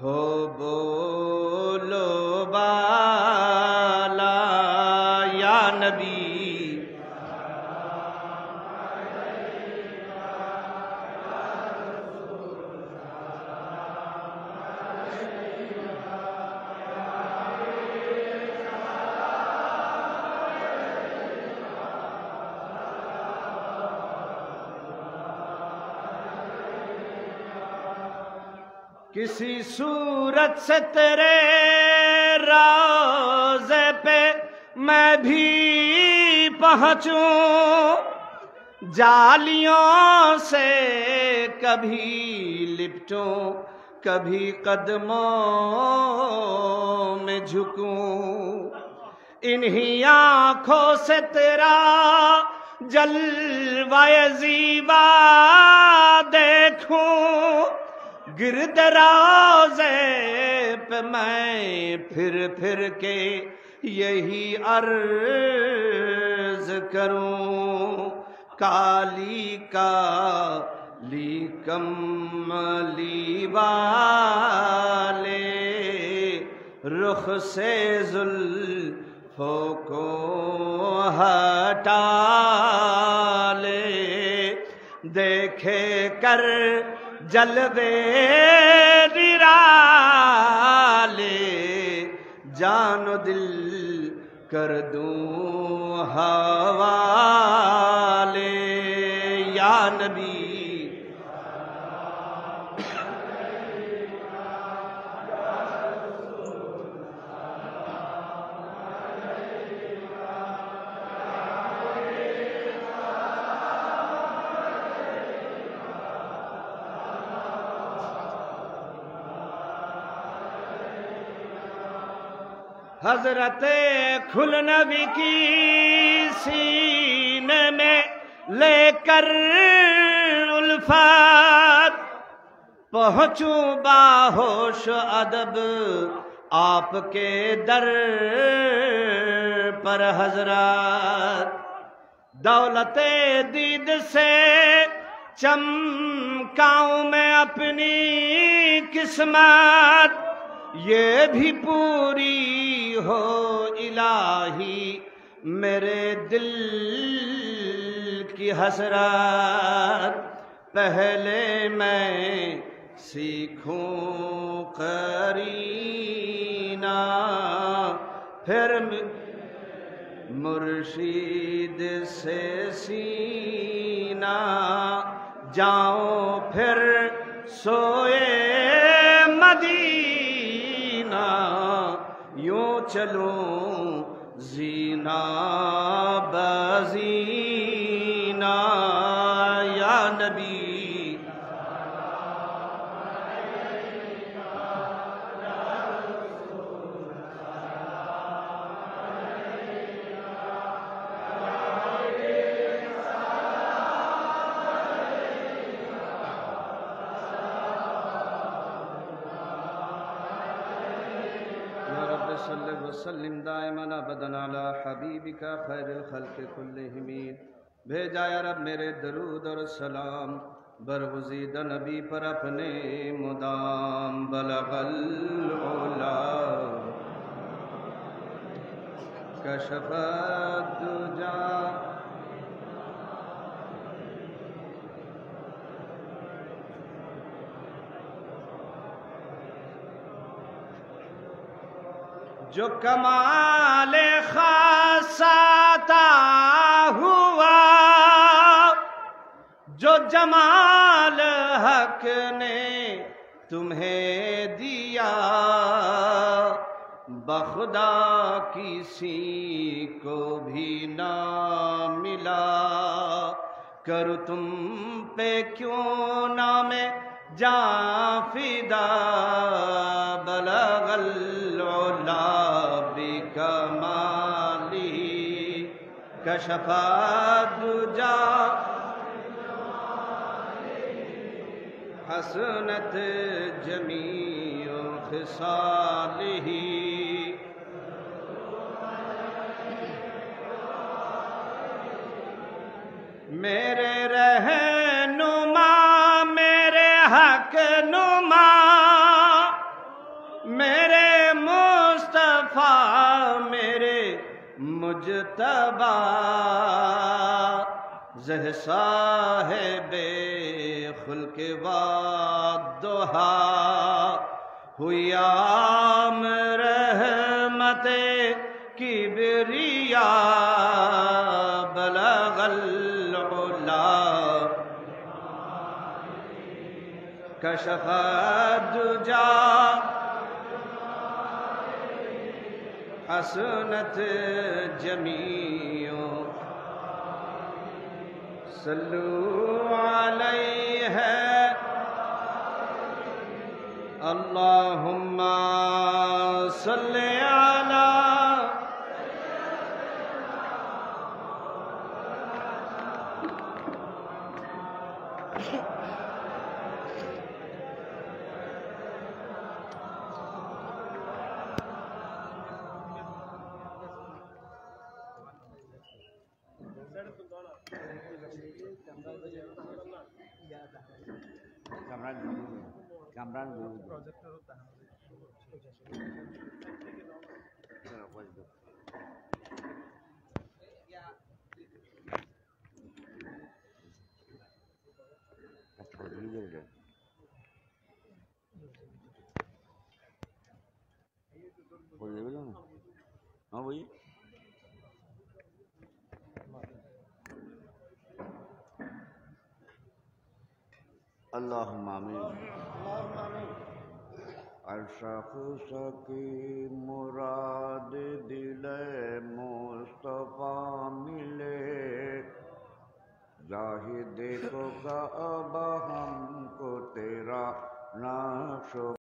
ہو بولو بالا، یا نبی کسی صورت سے تیرے روضے پہ میں بھی پہنچوں، جالیوں سے کبھی لپٹوں، کبھی قدموں میں جھکوں، انہی آنکھوں سے تیرا جلوہ زیبا دیکھوں، گرد روضے پہ میں پھر پھر کے یہی عرض کروں، کالی کالی کملی والے رخ سے زلفوں کو ہٹا لے، دیکھے کر جلوے نرالے، جان و دل کر دوں حوالے، یا نبی حضرت کھل نبی کی سینے میں لے کر الفت، پہنچوں باہوش ادب آپ کے در پر حضرت، دولت دید سے چمکاؤں میں اپنی قسمت، یہ بھی پوری ہو الہی میرے دل کی حسرت، پہلے میں سیکھوں قرینہ، پھر مرشید سے سینہ، جاؤں پھر سوئے مدینہ، یوں چلوں زینہ بزینہ، یا نبی صلی وسلم دائما ابدا علی حبیبک خیر الخلق کلہم، بھیجا یا رب میرے درود اور سلام برگزیدہ نبی پر اپنے مدام، بلغ العلا کشف الدجا، جو کمال خاص عطا ہوا، جو جمال حق نے تمہیں دیا، بخدا کسی کو بھی نہ ملا، کرو تم پہ کیوں نام جاں فدا، بلغ العلا بکمال کشف الدجا حسنت جمیع خصالہ میرے رہنما میرے حق نما میرے مصطفیٰ میرے مجتبی زہ صاحب خلق والضحی ہوئی عام رحمت کبریا بلغ العلا کشف الدجا حسنت جمیع صلو علیہ اللہم صلی علی کامران ہاں وہی اللہم آمین ہر شخص کی مراد دل مصطفیٰ ملے زاہد کو کعبہ ہم کو تیرا نقش